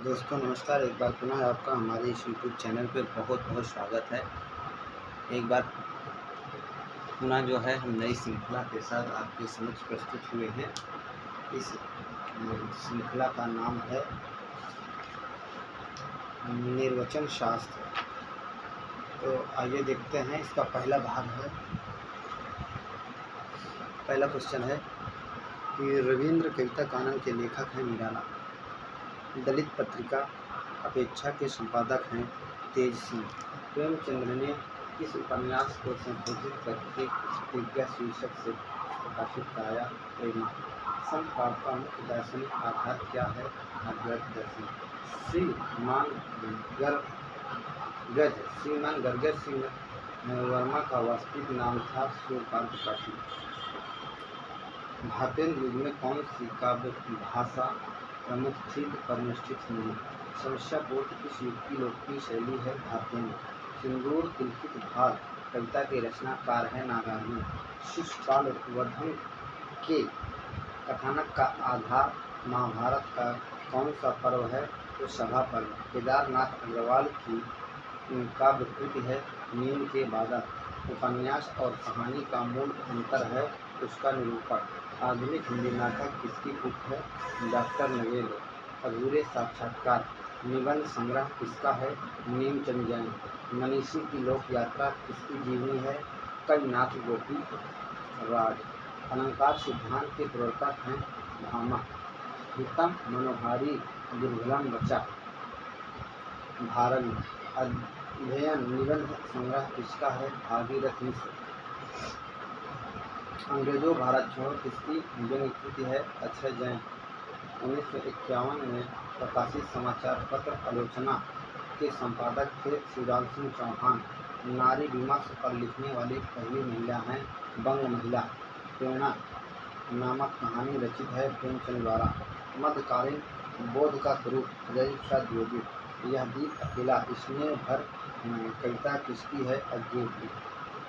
दोस्तों नमस्कार। एक बार पुनः आपका हमारे इस यूट्यूब चैनल पे बहुत बहुत स्वागत है। एक बार पुनः जो है हम नई श्रृंखला के साथ आपके समक्ष प्रस्तुत हुए हैं। इस श्रृंखला का नाम है निर्वचन शास्त्र। तो आइए देखते हैं। इसका पहला भाग है। पहला क्वेश्चन है कि रविंद्र कविता कानन के लेखक हैं निराला। दलित पत्रिका अपेक्षा के संपादक हैं तेज सिंह। प्रेमचंद्र ने इस उपन्यास को संशोधित करके प्रतिज्ञा शीर्षक से प्रकाशित कराया। प्रेमा संपादक का मुख्य दार्शनिक आधार क्या है? अद्वैत दर्शन। श्रीमान गर्गर सिंह वर्मा का वास्तविक नाम था सूर्यकांत पाटिल। भारतेंद्र युग में कौन सी काव्य भाषा प्रमुख थी पर निश्चित नहीं? समस्यापूर्ण किस युग की लोकप्रिय शैली है? भारतेंद्र। सिंदूर तिलकित भाग कविता के रचनाकार है नागार्जुन। शिशुपाल वर्धन के कथानक का आधार महाभारत का कौन सा पर्व है? तो सभा पर्व। केदारनाथ अग्रवाल की काव्य कृति है नींद के बादल। उपन्यास और कहानी का मूल अंतर है उसका निरूपण। आधुनिक हिंदी नाटक किसकी कृति है? डॉक्टर नवेल। अधूरे साक्षात्कार निबंध संग्रह किसका है? नीमचंद जैन। मनीषी की लोक यात्रा किसकी जीवनी है? कविनाथ गोपी राज। अलंकार सिद्धांत के प्रवर्तक हैं भामा। हितम मनोहारी दुर्गलम बचा। भारत। अध्ययन निबंध संग्रह किसका है? भागीरथ मिश्र। अंग्रेजों भारत छोड़ो किसकी व्यंग्य कृति है? अक्षय जैन। 1951 में प्रकाशित समाचार पत्र आलोचना के संपादक थे शिवराज सिंह चौहान। नारी विमर्श पर लिखने वाली पहली महिला हैं बंग महिला। प्रेरणा नामक कहानी रचित है प्रेमचंद द्वारा। मध्यकालीन बोध का स्वरूप हजारी प्रसाद द्विवेदी। यह दीप अकेला स्नेह भर कविता किसकी है? अज्ञे की।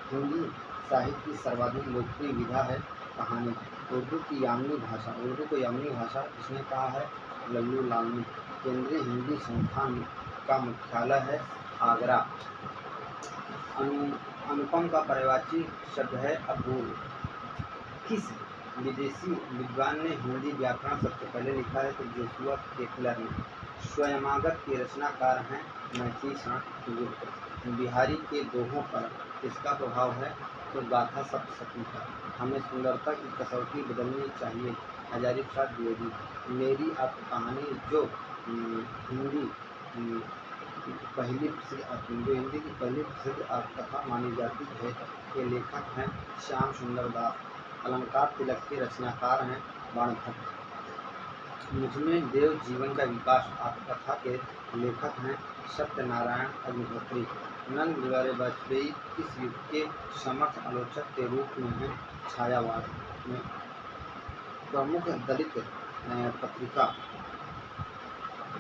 हिंदी साहित्य की सर्वाधिक लोकप्रिय विधा है कहानी। उर्दू की यामिनी भाषा। उर्दू को यामिनी भाषा किसने कहा है? लल्लू लालनी। केंद्रीय हिंदी संस्थान का मुख्यालय है आगरा। अनुपम का पर्यायवाची शब्द है अपूर्व। किस विदेशी विद्वान ने हिंदी व्याकरण सबसे पहले लिखा है? तो जोशुआ केपलर ने। स्वयमागत के रचनाकार हैं मैथिली शरण गुप्त। बिहारी के दोहों पर किसका प्रभाव है? तो गाथा सप्तशती का। हमें सुंदरता की कसौटी बदलनी चाहिए हजारी प्रसाद द्विवेदी। मेरी आपकी कहानी जो हिंदी की पहली प्रसिद्ध आत्मकथा मानी जाती है के लेखक हैं श्याम सुंदर दास। अलंकार तिलक के रचनाकार हैं बाणभट्ट। मुझमें देव जीवन का विकास आत्मकथा के लेखक हैं सत्यनारायण अग्निहोत्री। नंद बिहारी वाजपेयी किस युग के समर्थ आलोचक के रूप में हैं? छायावाद में। प्रमुख दलित पत्रिका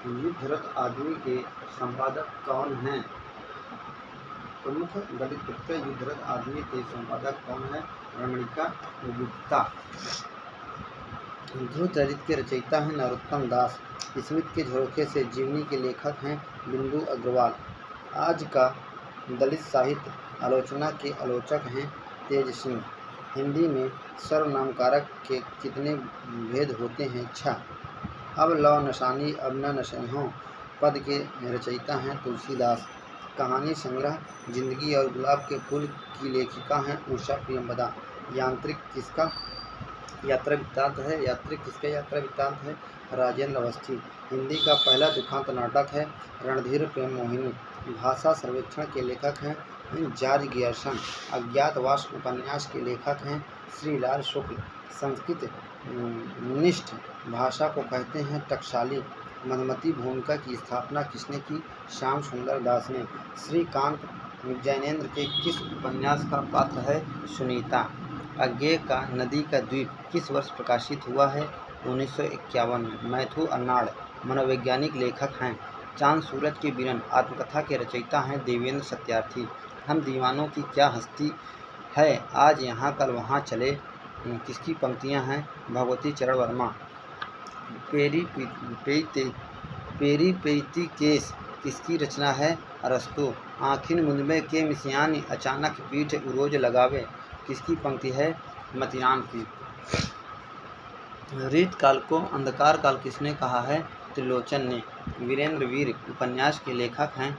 युद्धरत आदमी के संपादक कौन हैं? प्रमुख दलित पत्रिका युद्धरत आदमी के संपादक कौन है? रमणिका गुप्ता। ध्रुव चरित के रचयिता हैं नरोत्तम दास। स्मिथ के झरोखे से जीवनी के लेखक हैं बिंदु अग्रवाल। आज का दलित साहित्य आलोचना के आलोचक हैं तेज सिंह। हिंदी में सर्वनामकारक के कितने भेद होते हैं? 6। अब लौ नशानी अब न नशे पद के रचयिता हैं तुलसीदास। कहानी संग्रह जिंदगी और गुलाब के फूल की लेखिका हैं उषा प्रियंवदा। यांत्रिक किसका यात्रा वृत्तांत है? यात्रिक किसका यात्रा वृत्तांत है? राजेंद्र अवस्थी। हिंदी का पहला दुखांत नाटक है रणधीर प्रेम मोहिनी। भाषा सर्वेक्षण के लेखक हैं जॉर्ज गियर्सन। अज्ञातवास उपन्यास के लेखक हैं श्रीलाल शुक्ल। संस्कृत निष्ठ भाषा को कहते हैं टकसाली। मधुमती भूमिका की स्थापना किसने की? श्याम सुंदर दास ने। श्रीकांत जैनेन्द्र के किस उपन्यास का पात्र है? सुनीता। अज्ञेय का नदी का द्वीप किस वर्ष प्रकाशित हुआ है? 1951 में। मैथ्यू अर्नाल्ड मनोवैज्ञानिक लेखक हैं। चांद सूरज के बिरन आत्मकथा के रचयिता हैं देवेंद्र सत्यार्थी। हम दीवानों की क्या हस्ती है आज यहाँ कल वहाँ चले किसकी पंक्तियाँ हैं? भगवती चरण वर्मा। पेरी पेरिपेटिकेस किसकी रचना है? अरस्तु। आँखिन मुँदबे के मिसियानी अचानक पीठ उरोज लगावे किसकी पंक्ति है? मतियान की। रीत काल को अंधकार काल किसने कहा है? त्रिलोचन ने। वीरेंद्र वीर उपन्यास के लेखक हैं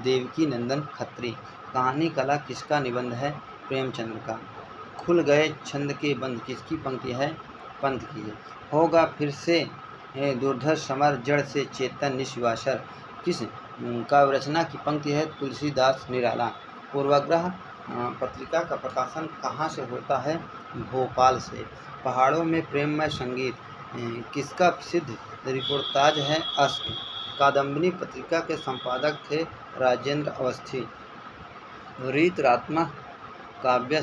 देवकी नंदन खत्री। कहानी कला किसका निबंध है? प्रेमचंद्र का। खुल गए छंद के बंद किसकी पंक्ति है? पंत की है। होगा फिर से दुर्धर्ष समर जड़ से चेतन निश्वासर किस काव्य रचना की पंक्ति है? तुलसीदास निराला। पूर्वाग्रह पत्रिका का प्रकाशन कहाँ से होता है? भोपाल से। पहाड़ों में प्रेममय संगीत किसका प्रसिद्ध रिपोर्टाज है? अश्क। कादम्बिनी पत्रिका के संपादक थे राजेंद्र अवस्थी। रीतरात्मक काव्य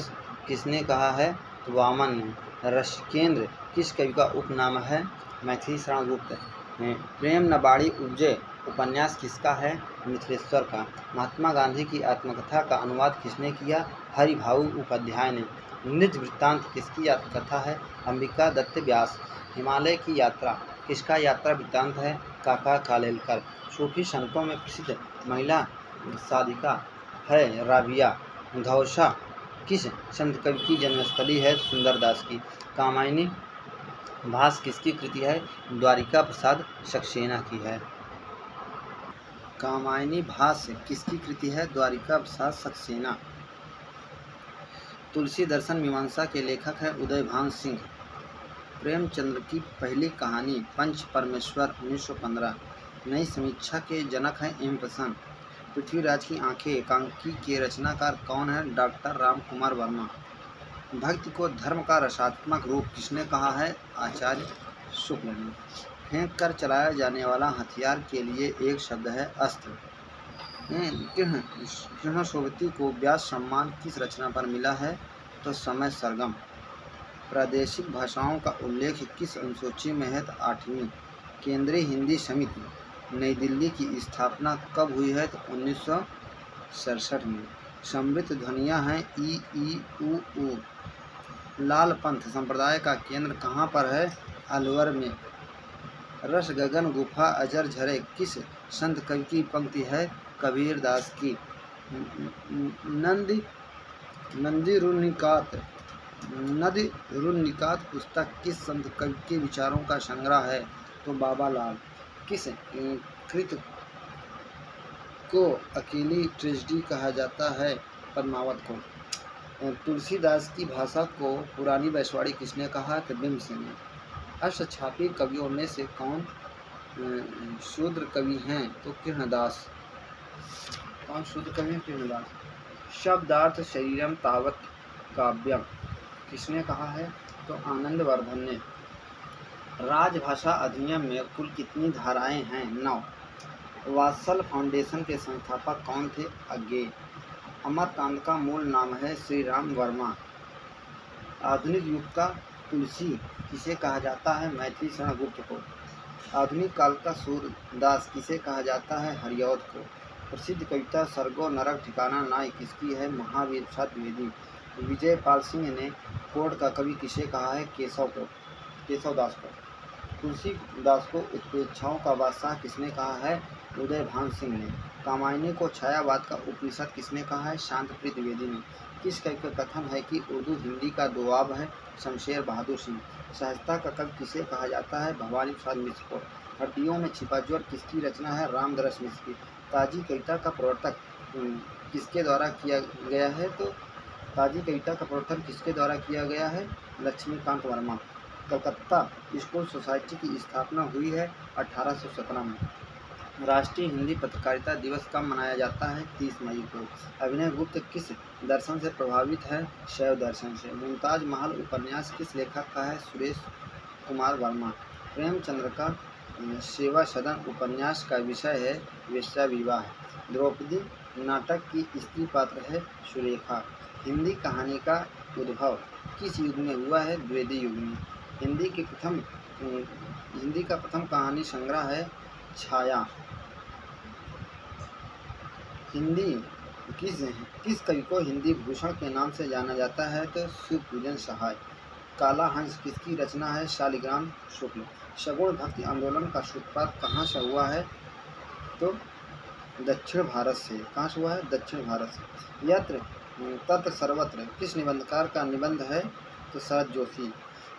किसने कहा है? वामन ने। रसिकेंद्र किस कवि का उपनाम है? मैथिली शरण गुप्त। प्रेम न बाड़ी उपजे उपन्यास किसका है? मिथिलेश्वर का। महात्मा गांधी की आत्मकथा का अनुवाद किसने किया? हरिभाऊ उपाध्याय ने। नृत्य वृत्तांत किसकी आत्मकथा है? अंबिका दत्त व्यास। हिमालय की यात्रा किसका यात्रा वृत्तांत है? काका कालेलकर। सूफी संतों में प्रसिद्ध महिला साधिका है राबिया घौसा। किस संत कवि की जन्मस्थली है? सुंदरदास की। कामायनी भास किसकी कृति है? द्वारिका प्रसाद सक्सेना की है। कामायनी भास किसकी कृति है? द्वारिका प्रसाद सक्सेना। तुलसी दर्शन मीमांसा के लेखक हैं उदयभान सिंह। प्रेमचंद्र की पहली कहानी पंच परमेश्वर 1915। नई समीक्षा के जनक हैं एम प्रसन्न। पृथ्वीराज की आंखें एकांकी के रचनाकार कौन है? डॉक्टर राम कुमार वर्मा। भक्ति को धर्म का रसात्मक रूप किसने कहा है? आचार्य शुक्ल ने। फेंक कर चलाया जाने वाला हथियार के लिए एक शब्द है अस्त्र। कृष्ण सोबती को व्यास सम्मान किस रचना पर मिला है? तो समय सरगम। प्रादेशिक भाषाओं का उल्लेख किस अनुसूची में है? तो 8वीं। केंद्रीय हिंदी समिति नई दिल्ली की स्थापना कब हुई है? तो 1967 में। समृद्ध ध्वनियाँ हैं ई उ। लाल पंथ संप्रदाय का केंद्र कहाँ पर है? अलवर में। रस गगन गुफा अजर झरे किस संत कवि की पंक्ति है? कबीर दास की। नदी रुनिकात पुस्तक किस संत कवि के विचारों का संग्रह है? तो बाबा लाल। किस कृत को अकेली ट्रेजेडी कहा जाता है? पद्मावत को। तुलसीदास की भाषा को पुरानी वैश्वाड़ी किसने कहा? तो भीमसेन ने। अष्टछापी कवियों में से कौन शूद्र कवि हैं? तो कृष्णदास। कौन शूद्र कवि हैं? कृष्णदास। शब्दार्थ शरीरम तावत काव्यम किसने कहा है? तो आनंदवर्धन ने। राजभाषा अधिनियम में कुल कितनी धाराएं हैं? 9। वात्सल फाउंडेशन के संस्थापक कौन थे? अज्ञेय। अमरकांत का मूल नाम है श्री राम वर्मा। आधुनिक युग का तुलसी किसे कहा जाता है? मैथिली शरण गुप्त को। आधुनिक काल का सूरदास किसे कहा जाता है? हरिऔध को। प्रसिद्ध कविता सर्गो नरक ठिकाना नाय किसकी है? महावीर प्रसाद द्विवेदी। विजयपाल सिंह ने कोट का कवि किसे कहा है? केशवदास को। तुलसीदास को उत्प्रेक्षाओं का बादशाह किसने कहा है? उदयभान सिंह ने। कामायनी को छायावाद का उपनिषद किसने कहा है? शांतप्रिय द्विवेदी ने। किस कवि का कथन है कि उर्दू हिंदी का दुआब है? शमशेर बहादुर सिंह। सहजता का कवि किसे कहा जाता है? भवानी प्रसाद मिश्र को। हड्डियों में छिपा ज्वर किसकी रचना है? रामदरस मिश्र की। ताजी कविता का प्रवर्तक किसके द्वारा किया गया है? तो ताजी कविता का प्रवर्तन किसके द्वारा किया गया है? लक्ष्मीकांत वर्मा। कलकत्ता स्कूल सोसाइटी की स्थापना हुई है 1817 में। राष्ट्रीय हिंदी पत्रकारिता दिवस कब मनाया जाता है? 30 मई को। अभिनय गुप्त किस दर्शन से प्रभावित है? शैव दर्शन से। मुमताज महल उपन्यास किस लेखक का है? सुरेश कुमार वर्मा। प्रेमचंद्र का सेवा सदन उपन्यास का विषय है वेश्या विवाह। द्रौपदी नाटक की स्त्री पात्र है सुरेखा। हिंदी कहानी का उद्भव किस युग में हुआ है? द्विवेदी युग में। हिंदी का प्रथम कहानी संग्रह है छाया। हिंदी किस कवि को हिंदी भूषण के नाम से जाना जाता है? तो शिवपूजन सहाय। काला हंस किसकी रचना है? शालिग्राम शुक्ल। सगुण भक्ति आंदोलन का सूत्रपात कहाँ से हुआ है? तो दक्षिण भारत से। कहाँ से हुआ है? दक्षिण भारत से। यत्र तत्र सर्वत्र किस निबंधकार का निबंध है? तो शरद जोशी।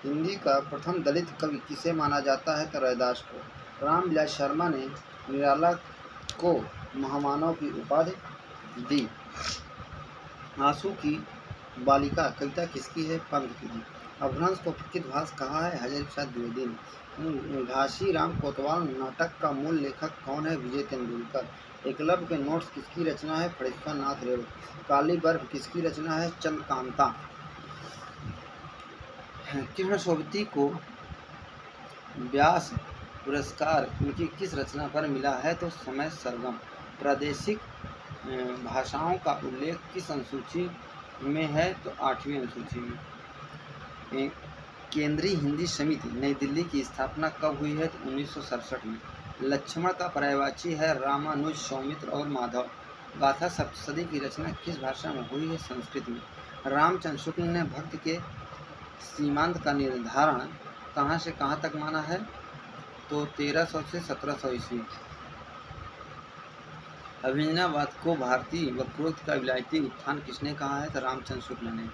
हिंदी का प्रथम दलित कवि किसे माना जाता है? तो रैदास को। रामविलास शर्मा ने निराला को महामानव की उपाधि दी। आंसू की बालिका कविता किसकी है? पंत की थी। अपभ्रंश को प्रकृत भाष कहा है? हज़ारी प्रसाद द्विवेदी ने। घासीराम कोतवाल नाटक का मूल लेखक कौन है? विजय तेंदुलकर। एकलव्य के नोट्स किसकी रचना है? फणीश्वर नाथ रेणु। काली बर्फ किसकी रचना है? चंद्रकांता। कृष्ण सोबती को व्यास पुरस्कार उनकी किस रचना पर मिला है? तो समय सरगम। प्रादेशिक भाषाओं का उल्लेख किस अनुसूची में है? तो 8वीं अनुसूची में। केंद्रीय हिंदी समिति नई दिल्ली की स्थापना कब हुई है? तो 1967 में। लक्ष्मण का पर्यायवाची है रामानुज, सौमित्र और माधव। गाथा सप्तशती की रचना किस भाषा में हुई है? संस्कृत में। रामचंद्र शुक्ल ने भक्ति के सीमांत का निर्धारण कहाँ से कहाँ तक माना है? तो 1300 से 1700 ईस्वी। अभिनवाद को भारतीय वक्रोक्त का विलायती उत्थान किसने कहा है? तो रामचंद्र शुक्ल ने।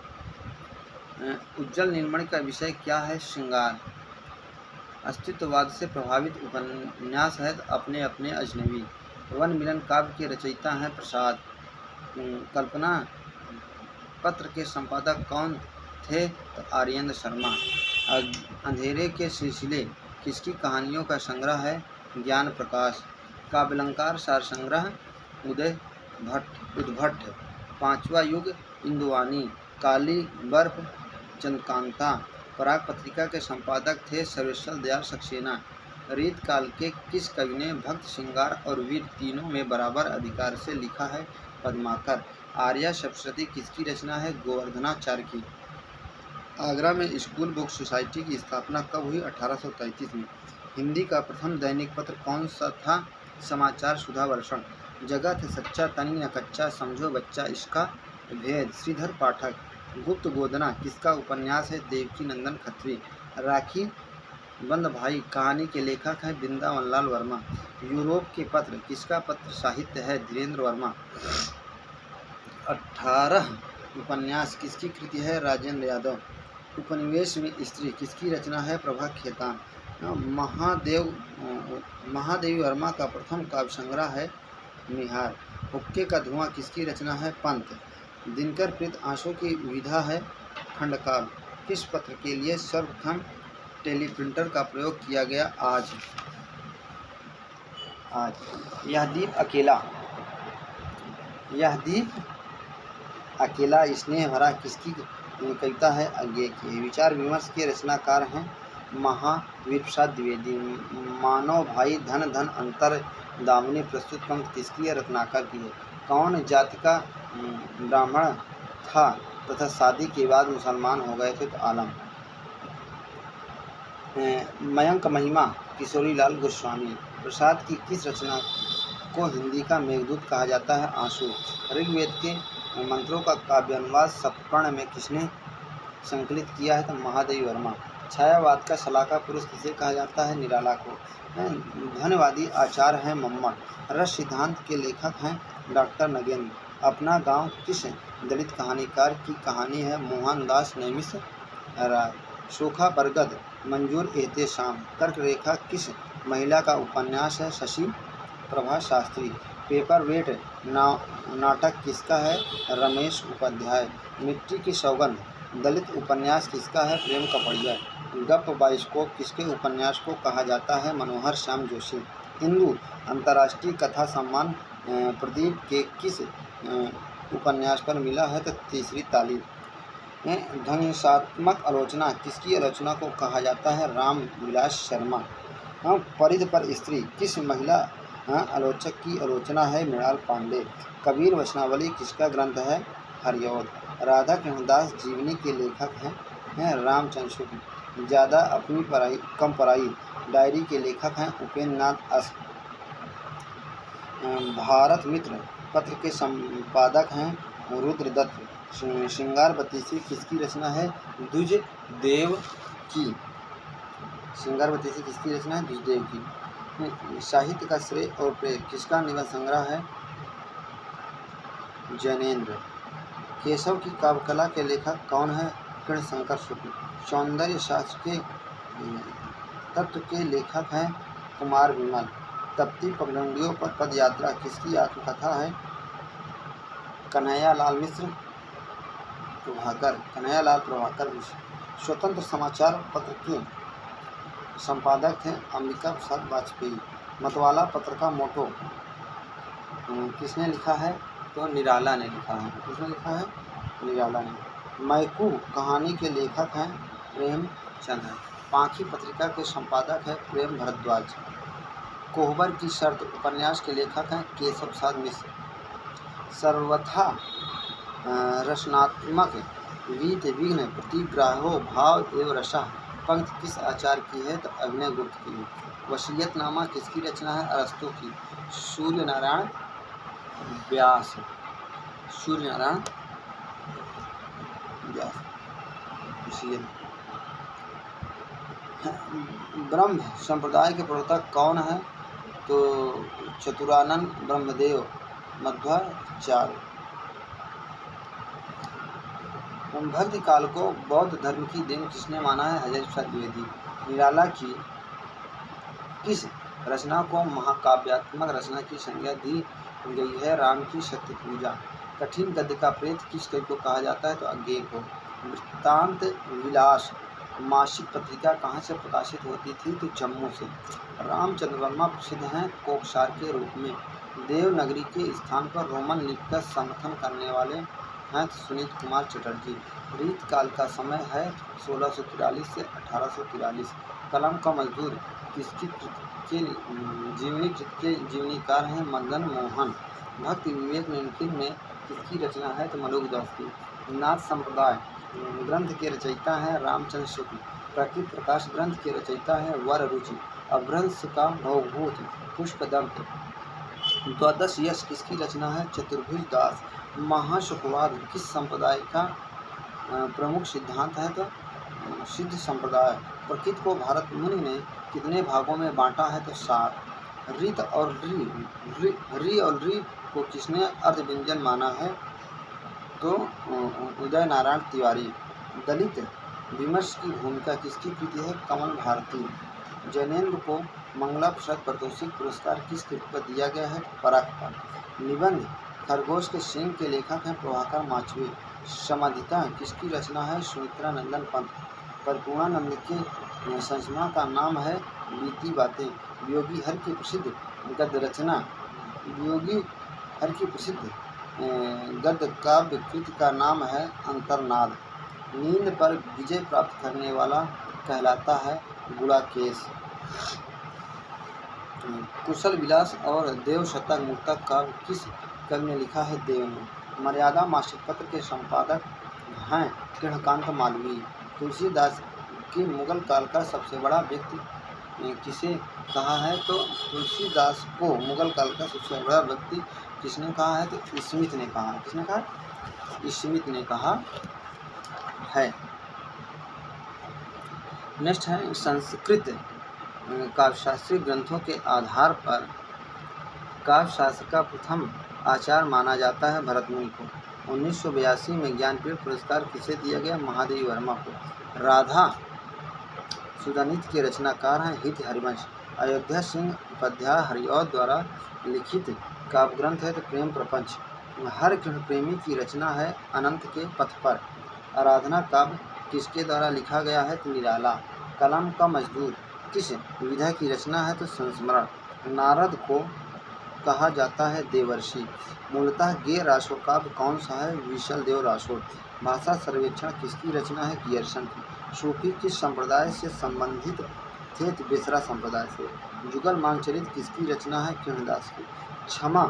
उज्ज्वल नीलमणि का विषय क्या है? श्रृंगार। अस्तित्ववाद से प्रभावित उपन्यास है? तो अपने अपने अजनबी। वन मिलन काव्य के रचयिता हैं प्रसाद। कल्पना पत्र के संपादक कौन थे? तो आर्येंद्र शर्मा। अंधेरे के सिलसिले किसकी कहानियों का संग्रह है? ज्ञान प्रकाश। काव्यालंकार सार संग्रह उद्भट। पांचवा युग इंदुवानी। काली बर्फ चंद्रकांता। पराग पत्रिका के संपादक थे सर्वेश्वर दयाल सक्सेना। रीत काल के किस कवि ने भक्त, श्रृंगार और वीर तीनों में बराबर अधिकार से लिखा है? पद्माकर। आर्या सप्तशती किसकी रचना है? गोवर्धनाचार्य की। आगरा में स्कूल बुक सोसाइटी की स्थापना कब हुई? 1833 में। हिंदी का प्रथम दैनिक पत्र कौन सा था? समाचार सुधा वर्षण। जगत है सच्चा तनी न कच्चा, समझो बच्चा इसका भेद। श्रीधर पाठक। गुप्त गोदना किसका उपन्यास है? देवकी नंदन खत्री। राखी बंद भाई कहानी के लेखक हैं वृंदावन लाल वर्मा। यूरोप के पत्र किसका पत्र साहित्य है? धीरेन्द्र वर्मा। 18 उपन्यास किसकी कृति है? राजेंद्र यादव। उपनिवेश में स्त्री किसकी रचना है? प्रभा खेतान। महादेवी वर्मा का प्रथम काव्य संग्रह है निहार। हुक्के का धुआं किसकी रचना है? पंत। दिनकर प्रीत आंसू की विधा है खंडकाव्य। किस पत्र के लिए सर्वप्रथम टेलीप्रिंटर का प्रयोग किया गया? आज। यह दीप अकेला स्नेह भरा किसकी कविता है? अज्ञे की। विचार विमर्श के रचनाकार हैं महावीर प्रसाद द्विवेदी। मानव भाई धन धन अंतर दामिनी प्रस्तुत पंक्ति किसकी है? रत्नाकर की है। कौन जाति का ब्राह्मण था तथा शादी के बाद मुसलमान हो गए थे? तो आलम। मयंक महिमा किशोरीलाल गोस्वामी। प्रसाद की किस रचना को हिंदी का मेघदूत कहा जाता है? आंसू। ऋग्वेद के मंत्रों का काव्यानुवाद सप्तपर्ण में किसने संकलित किया है? तो महादेवी वर्मा। छायावाद का शलाका पुरुष किसे कहा जाता है? निराला को। धन्यवादी आचार्य हैं मम्मट। रस सिद्धांत के लेखक हैं डॉक्टर नगेंद्र। अपना गांव किस दलित कहानीकार की कहानी है? मोहनदास नैमिष राय। सूखा बरगद मंजूर एहतेशाम। तर्क रेखा किस महिला का उपन्यास है? शशि प्रभा शास्त्री। पेपर वेट नाटक किसका है? रमेश उपाध्याय। मिट्टी की सौगंध दलित उपन्यास किसका है? प्रेम कपड़िया। गप बाइस्कोप किसके उपन्यास को कहा जाता है? मनोहर श्याम जोशी। हिंदू अंतर्राष्ट्रीय कथा सम्मान प्रदीप के किस उपन्यास पर मिला है? तो तीसरी तालीम। ध्वंसात्मक आलोचना किसकी आलोचना को कहा जाता है? रामविलास शर्मा। परिध पर स्त्री किस महिला आलोचक की आलोचना है? मृणाल पांडे। कबीर वचनावली किसका ग्रंथ है? हरिऔध। राधा कृष्णदास जीवनी के लेखक हैं रामचंद्र शुक्ल। ज़्यादा अपनी पराई कम पराई डायरी के लेखक हैं उपेंद्र नाथ। भारत मित्र पत्र के संपादक हैं रुद्रदत्त। श्रृंगार बत्तीसी किसकी रचना है? द्विजदेव की। श्रृंगार बत्तीसी किसकी रचना है? द्विजदेव की। साहित्य का श्रेय और प्रेम किसका निबंध संग्रह है? जैनेन्द्र। केशव की काव्यकला के लेखक कौन है? कृष्णशंकर शुक्ल। सौंदर्य शास्त्र के तत्व के लेखक हैं कुमार विमल। तपती पगडंडियों पर पदयात्रा किसकी आत्मकथा है? कन्हैयालाल मिश्र प्रभाकर। कन्हैयालाल प्रभाकर मिश्र। स्वतंत्र समाचार पत्र के संपादक थे अंबिका प्रसाद वाजपेयी। मतवाला पत्र का मोटो किसने लिखा है? तो निराला ने लिखा है। किसने लिखा है? निराला ने। मैकू कहानी के लेखक हैं प्रेमचंद। पाखी पत्रिका के संपादक है प्रेम भारद्वाज। कोहबर की शर्त उपन्यास के लेखक हैं केशव प्रसाद मिश्र। सर्वथा रचनात्मक वीत विघ्न प्रतिग्राहो भाव एवं रसा पंक्ति किस आचार्य की है? तो अभिनय गुप्त की है। वसीयतनामा किसकी रचना है? अरस्तु की। सूर्यनारायण व्यास। सूर्यनारायण व्यास। ब्रह्म संप्रदाय के प्रवर्तक कौन है? तो चतुरानंद ब्रह्मदेव मध्वाचार्य। भक्ति काल को बौद्ध धर्म की देन किसने माना है? हज़ारी प्रसाद द्विवेदी। निराला की किस रचना को महाकाव्यात्मक रचना की संज्ञा दी गई है? राम की शक्ति पूजा। कठिन गद्य का प्रेत किस कवि को कहा जाता है? तो अज्ञेय को। वृत्तांत विलास मासिक पत्रिका कहाँ से प्रकाशित होती थी? तो जम्मू से। रामचंद्र वर्मा प्रसिद्ध हैं कोकसार के रूप में। देवनगरी के स्थान पर रोमन लिपि का संगठन करने वाले हैं सुनीत कुमार चटर्जी। रीत काल का समय है 1643 से 1843। कलम का मजदूर किसकी के जीवनीकार हैं? मदन मोहन। भक्ति विवेक निखिल में किसकी रचना है? तो मलुकदास की। नाथ संप्रदाय ग्रंथ के रचयिता हैं रामचंद्र शुक्ल। प्रकृति प्रकाश ग्रंथ के रचयिता हैं वर रुचि। अभ्रंश का भवभूत पुष्पदंत। द्वादश यश किसकी रचना है? चतुर्भुज दास। महाशुकवाद किस संप्रदाय का प्रमुख सिद्धांत है? तो सिद्ध संप्रदाय। प्रकृति को भारत मुनि ने कितने भागों में बांटा है? तो 7। रित और री और री को किसने अर्ध व्यंजन माना है? तो उदय नारायण तिवारी। दलित विमर्श की भूमिका किसकी कृति है? कमल भारती। जैनेन्द्र को मंगला प्रसाद पारितोषिक पुरस्कार किस कृति पर दिया गया है? परख पर। निबंध खरगोश के सींग के लेखक हैं प्रभाकर माचवे। समाधिता किसकी रचना है? सुमित्रा नंदन पंत। परिपूर्णानंद के संस्मरण का नाम है बीती बातें। योगी हर की प्रसिद्ध गद्य रचना योगी हर की प्रसिद्ध गद्य काव्य कृति का नाम है अंतर्नाद। नींद पर विजय प्राप्त करने वाला कहलाता है गुड़ाकेश। कुशल विलास और देव शतक मुक्तक काव्य किस कवि ने लिखा है? देव ने। मर्यादा मासिक पत्र के संपादक हैं कृष्णकांत मालवीय। तुलसीदास की मुगल काल का सबसे बड़ा व्यक्ति किसे कहा है? तो तुलसीदास को मुगल काल का सबसे बड़ा व्यक्ति किसने कहा है? तो स्मिथ ने कहा। किसने कहा? स्मिथ ने कहा है। नेक्स्ट है संस्कृत काव्यशास्त्रीय ग्रंथों के आधार पर काव्यशास्त्र का प्रथम आचार्य माना जाता है भरत मुनि को। 1982 में ज्ञानपीठ पुरस्कार किसे दिया गया? महादेवी वर्मा को। राधा सुधानित के रचनाकार हैं हित हरिवंश। अयोध्या सिंह उपाध्याय हरिऔध द्वारा लिखित काव्य ग्रंथ है तो प्रेम प्रपंच। हर कृष्ण प्रेमी की रचना है अनंत के पथ पर। आराधना काव्य किसके द्वारा लिखा गया है? तो निराला। कलम का मजदूर किस विधा की रचना है? तो संस्मरण। नारद को कहा जाता है देवर्षि। मूलतः गे रासो काव्य कौन सा है? विशल देव रासो। भाषा सर्वेक्षण किसकी रचना है? गियर्सन की। सूफी किस संप्रदाय से संबंधित थे? तो बेसरा संप्रदाय से। जुगल मानचरित किसकी रचना है? कृष्णदास की। क्षमा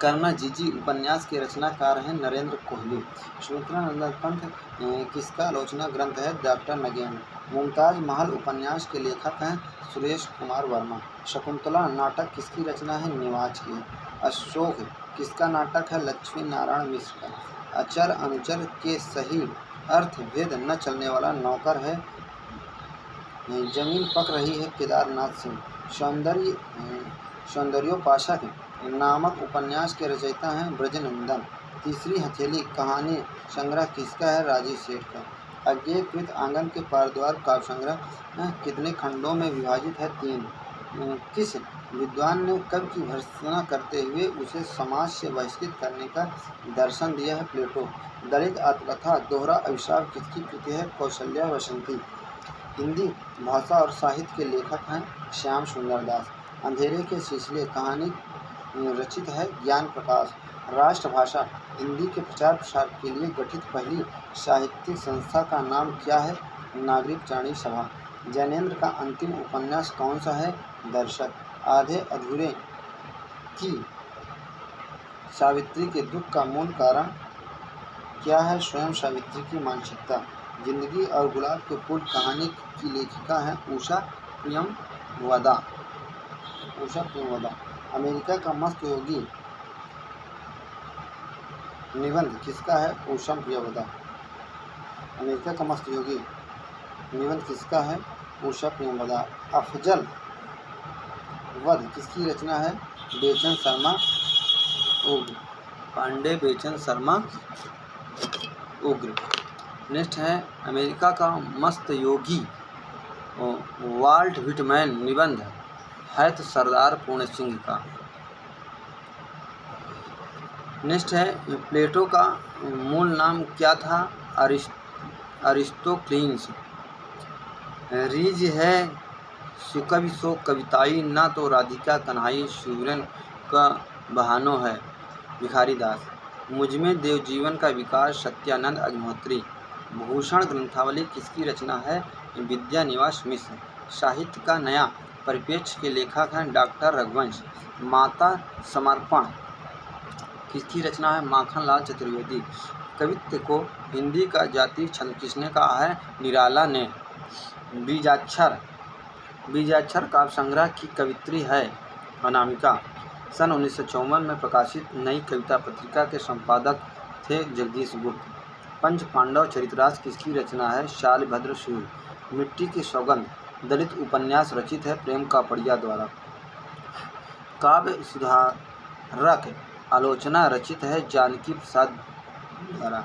कर्मा जीजी उपन्यास के रचनाकार हैं नरेंद्र कोहली। सुमित्रा नंदन पंथ किसका आलोचना ग्रंथ है? Doctor again. मुमताज महल उपन्यास के लेखक हैं सुरेश कुमार वर्मा। शकुंतला नाटक किसकी रचना है? निवाज की। अशोक किसका नाटक है? लक्ष्मी नारायण मिश्र का। अचर अनुचर के सही अर्थ भेद न चलने वाला नौकर है जमीन पक रही है केदारनाथ सिंह। सौंदर्योपासक नामक उपन्यास के रचयिता हैं ब्रजनंदन। तीसरी हथेली कहानी संग्रह किसका है? राजीव सेठ का। अज्ञेयकृत आंगन के पारद्वार काव्य संग्रह कितने खंडों में विभाजित है? 3। किस विद्वान ने कवि की भर्त्सना करते हुए उसे समाज से बहिष्कृत करने का दर्शन दिया है? प्लेटो। दलित आत्मकथा दोहरा अभिशाप किसकी कृति है? कौशल्या बसंती। हिंदी भाषा और साहित्य के लेखक हैं श्याम सुंदर दास। अंधेरे के सिलसिले कहानी रचित है ज्ञान प्रकाश। राष्ट्रभाषा हिंदी के प्रचार प्रसार के लिए गठित पहली साहित्यिक संस्था का नाम क्या है? नागरिक चाणी सभा। जैनेन्द्र का अंतिम उपन्यास कौन सा है? दर्शक। आधे अधूरे की सावित्री के दुख का मूल कारण क्या है? स्वयं सावित्री की मानसिकता। जिंदगी और गुलाब के फूल कहानी की लेखिका है उषा प्रियमवदा। अमेरिका का मस्त योगी निबंध किसका है? उषा प्रियमवदा। अमेरिका का मस्त योगी निबंध किसका है? उषा प्रियमवदा। अफजल वध किसकी रचना है? बेचन शर्मा उग्र। पांडे बेचन शर्मा उग्र। नेक्स्ट है अमेरिका का मस्त योगी वाल्ट व्हिटमैन निबंध है तो सरदार पूर्ण सिंह का। नेक्स्ट है प्लेटो का मूल नाम क्या था? अरिस्टोक्लीन्स। रीज है सुकवि सो कविताई ना तो राधिका कन्हाई शिवरन का बहानो है भिखारी दास। मुझमें देवजीवन का विकास सत्यानंद अग्निहोत्री। भूषण ग्रंथावली किसकी रचना है? विद्यानिवास मिश्र। साहित्य का नया परिप्रेक्ष्य के लेखक हैं डॉक्टर रघुवंश। माता समर्पण किसकी रचना है? माखनलाल चतुर्वेदी। कवित्व को हिंदी का जातीय छंद किसने कहा है? निराला ने। बीजाक्षर काव्य संग्रह की कवित्री है अनामिका। सन 1954 में प्रकाशित नई कविता पत्रिका के संपादक थे जगदीश गुप्त। पंच पांडव चरितराज किसकी रचना है? शालिभद्र सूर्य। मिट्टी की सौगंध दलित उपन्यास रचित है प्रेम कापड़िया द्वारा। काव्य सुधारक आलोचना रचित है जानकी प्रसाद द्वारा।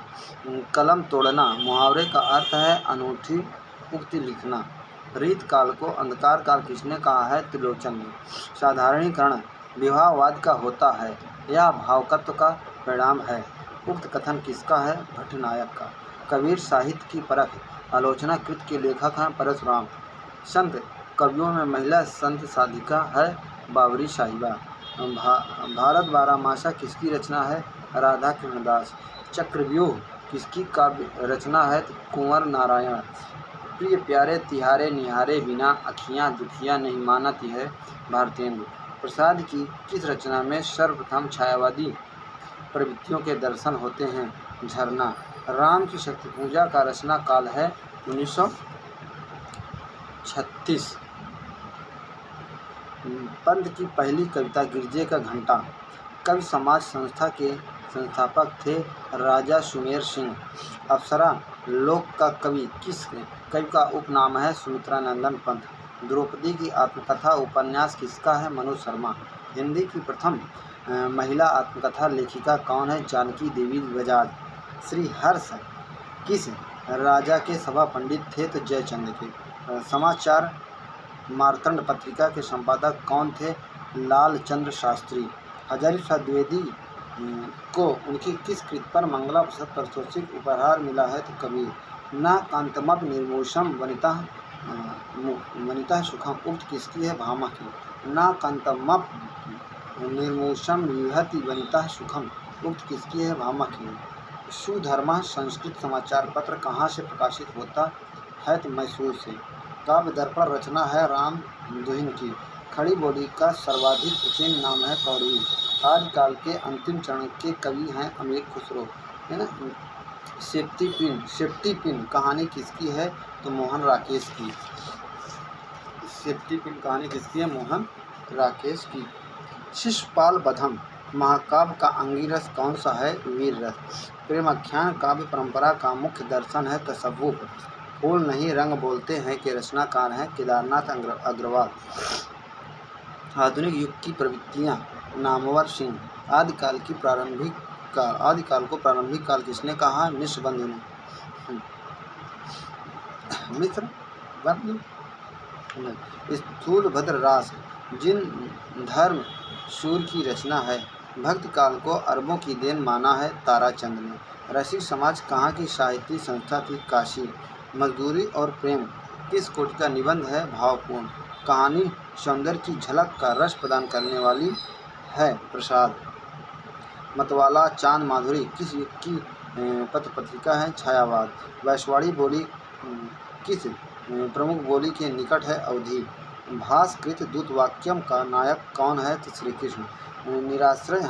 कलम तोड़ना मुहावरे का अर्थ है अनूठी उक्ति लिखना। रीत काल को अंधकार काल किसने कहा है? त्रिलोचन ने। साधारणीकरण विवाहवाद का होता है यह भावकत्व का परिणाम है। उक्त कथन किसका है? भट्टनायक का। कबीर साहित्य की परख आलोचना कृत के लेखक हैं परशुराम। संत कवियों में महिला संत साधिका है बाबरी साहिबा। भारत बारहमासा किसकी रचना है? राधा कृष्णदास। चक्रव्यूह किसकी काव्य रचना है? कुंवर नारायण। प्रिय प्यारे तिहारे निहारे बिना अखियाँ दुखियाँ नहीं मानती है भारतेंदु। प्रसाद की किस रचना में सर्वप्रथम छायावादी प्रवृत्तियों के दर्शन होते हैं? झरना। राम की शक्ति पूजा का रचना काल है 1936। पंत की पहली कविता गिरजे का घंटा। कवि समाज संस्था के संस्थापक थे राजा सुमेर सिंह। अप्सरा लोक का कवि किस कवि का उपनाम है? सुमित्रा नंदन पंत। द्रौपदी की आत्मकथा उपन्यास किसका है? मनोज शर्मा। हिंदी की प्रथम महिला आत्मकथा लेखिका कौन है? जानकी देवी बजाज। श्री हर्ष किस राजा के सभा पंडित थे? तो जयचंद के। समाचार मार्तंड पत्रिका के संपादक कौन थे? लालचंद्र शास्त्री। हजारी प्रसाद द्विवेदी को उनकी किस कृति पर मंगला प्रसाद पारितोषिक उपहार मिला है? तो कबीर। न कांतमप निर्मोषम वनिता सुखम उक्त किसकी है? भामा की। न कांतमप निर्मोषम विहति वनिता सुखम उक्त किसकी है? भामा की। सुधर्मा संस्कृत समाचार पत्र कहाँ से प्रकाशित होता है? तो मैसूर से। काव्य दर्पण रचना है राम दुहिन की। खड़ी बोली का सर्वाधिक प्राचीन नाम है कौरवी। आदिकाल के अंतिम चरण के कवि हैं अमीर खुसरो, है ना। सेफ्टी पिन कहानी किसकी है? तो मोहन राकेश की। सेफ्टी पिन कहानी किसकी है? मोहन राकेश की। शिशुपाल बधम महाकाव्य का अंगिरस कौन सा है? वीर रस। प्रेमाख्यान काव्य परंपरा का मुख्य दर्शन है तसव्वुफ। फूल नहीं रंग बोलते हैं के रचनाकार हैं केदारनाथ अग्रवाल। आधुनिक युग की प्रवृत्तियाँ नामवर सिंह। आदिकाल को प्रारंभिक काल किसने कहा? मिस्र बंधु ने। मिस्र बंधु। स्थूल भद्र रास जिन धर्म सूर्य की रचना है। भक्ति काल को अरबों की देन माना है ताराचंद ने। रसिक समाज कहाँ की साहित्यिक संस्था थी? काशी। मजदूरी और प्रेम किस कोटि का निबंध है? भावपूर्ण। कहानी सौंदर्य की झलक का रस प्रदान करने वाली है प्रसाद। मतवाला चांद माधुरी किस युग की पत्र पत्रिका है? छायावाद। वैश्वाड़ी बोली किस प्रमुख बोली के निकट है? अवधी। भासकृत दूतवाक्यम का नायक कौन है? तो श्री कृष्ण। निराश्रय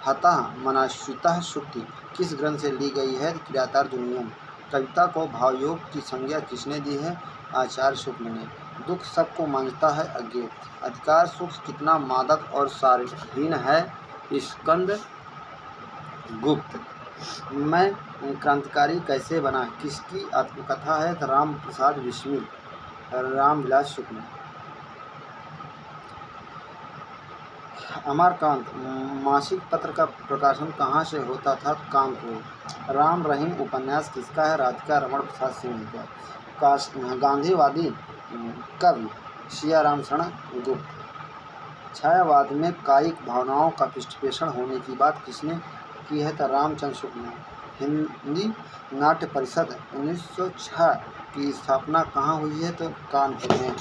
हतः मनाश्रितः शुक्ति किस ग्रंथ से ली गई है? किरातार्जुनीयम। कविता को भावयोग की संज्ञा किसने दी है? आचार्य शुक्ल ने। दुख सबको मांझता है अज्ञे। अधिकार सुख कितना मादक और सारहीन है? स्कंद गुप्त। मैं क्रांतिकारी कैसे बना किसकी आत्मकथा है? तो राम प्रसाद बिस्मिल, रामविलास शुक्ल। अमरकांत मासिक पत्र का प्रकाशन कहाँ से होता था? कानपुर। राम रहीम उपन्यास किसका है? राधिका रमण प्रसाद सिंह का। गांधीवादी कवि सियाराम शरण गुप्त। छायावाद में कायिक भावनाओं का पृष्ठपोषण होने की बात किसने की है? तो रामचंद्र शुक्ल ने। हिंदी नाट्य परिषद 1906 की स्थापना कहाँ हुई है? तो कानपुर में।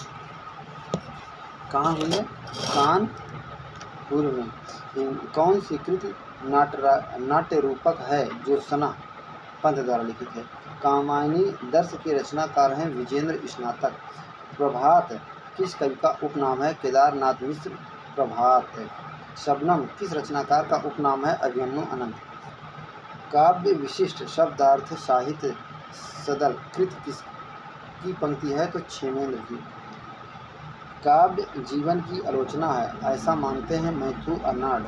कहाँ हुई है? कानपुर में। कौन सी कृति नाट्य रूपक है जो सना पंत द्वारा लिखित है? कामायनी दर्श के रचनाकार हैं विजेंद्र स्नातक। प्रभात किस कवि का उपनाम है? केदारनाथ मिश्र प्रभात। शबनम किस रचनाकार का उपनाम है? अभिमन्यु अनंत। काव्य विशिष्ट शब्दार्थ साहित्य सदल कृत किसकी पंक्ति है? तो क्षेमेंद्र की। काव्य जीवन की आलोचना है ऐसा मानते हैं मैथ्यू अर्नाल्ड।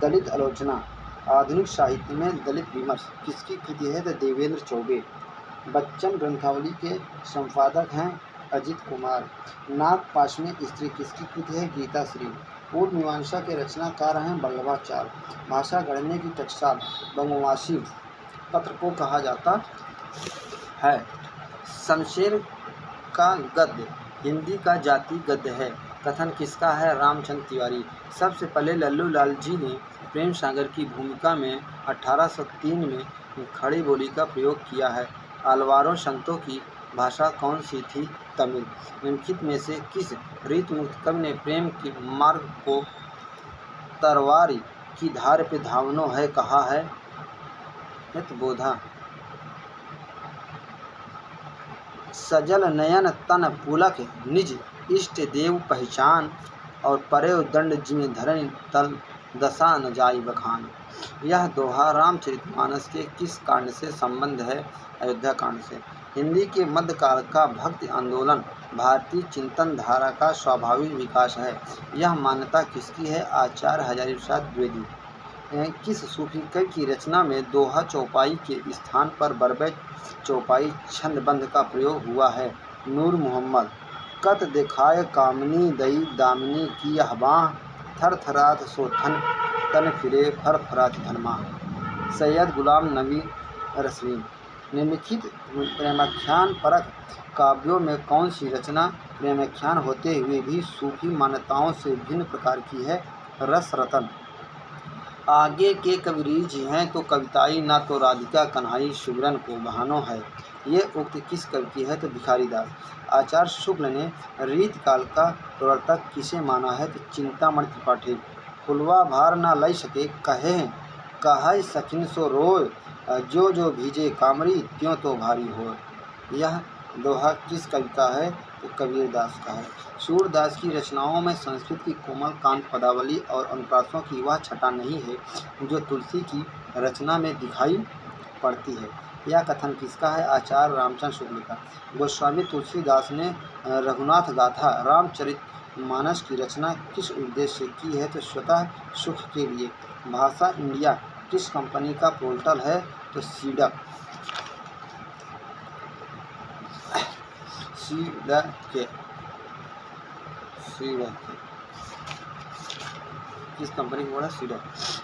दलित आलोचना आधुनिक साहित्य में दलित विमर्श किसकी कृति है? तो देवेंद्र चौबे। बच्चन ग्रंथावली के संपादक हैं अजित कुमार। नागपाश में स्त्री किसकी कृति है? गीता श्री। पूर्व मीमांसा के रचनाकार हैं वल्लभाचार्य। भाषा गढ़ने की टकसाल बंगवासी पत्र को कहा जाता है। शमशेर का गद्य हिंदी का जाति गद्य है। कथन किसका है? रामचंद्र तिवारी। सबसे पहले लल्लू लाल जी ने प्रेम सागर की भूमिका में 1803 में खड़ी बोली का प्रयोग किया है। आलवारों संतों की भाषा कौन सी थी? तमिल। निम्नलिखित में से किस रीतमुक्त कवि ने प्रेम के मार्ग को तरवारी की धार पे धावनो है कहा है? हितबोधा। सजल नयन तन पुलक निज इष्ट देव पहचान और परेव दंड जिमें धरन तल दशा न जाई बखान। यह दोहा रामचरितमानस के किस कांड से संबंध है? अयोध्या कांड से। हिंदी के मध्यकाल का भक्ति आंदोलन भारतीय चिंतन धारा का स्वाभाविक विकास है। यह मान्यता किसकी है? आचार्य हजारी प्रसाद द्विवेदी। किस सूफी कवि की रचना में दोहा चौपाई के स्थान पर बरबे चौपाई छंदबंध का प्रयोग हुआ है? नूर मोहम्मद। कत देखाय कामनी दई दामिनी की यह बाह थर थरात सो तन फिरे फर फरात धनमा। सैयद गुलाम नबी रसवी। निम्नलिखित प्रेमाख्यान परक काव्यों में कौन सी रचना प्रेमाख्यान होते हुए भी सूफी मान्यताओं से भिन्न प्रकार की है? रस रतन। आगे के कविरीज हैं तो कविताई ना तो राधिका कन्हई सुगरन को बहानो है। ये उक्ति किस कवि की है? तो भिखारी दास। आचार्य शुक्ल ने रीत काल का प्रवर्तक किसे माना है? तो चिंतामणि त्रिपाठी। फुलवा भार ना लई सके कहे सकिन सो रोय जो जो भीजे कामरी त्यों तो भारी हो। यह दोहा किस कवि का है? तो कबीरदास का है। सूरदास की रचनाओं में संस्कृत की कोमल कांत पदावली और अनुप्रासों की वह छटा नहीं है जो तुलसी की रचना में दिखाई पड़ती है। यह कथन किसका है? आचार्य रामचंद्र शुक्ल का। गोस्वामी तुलसीदास ने रघुनाथ गाथा रामचरितमानस की रचना किस उद्देश्य से की है? तो स्वतः सुख के लिए। भाषा इंडिया किस कंपनी का पोर्टल है? तो सीडक के किस कंपनी का बोला? सीडक।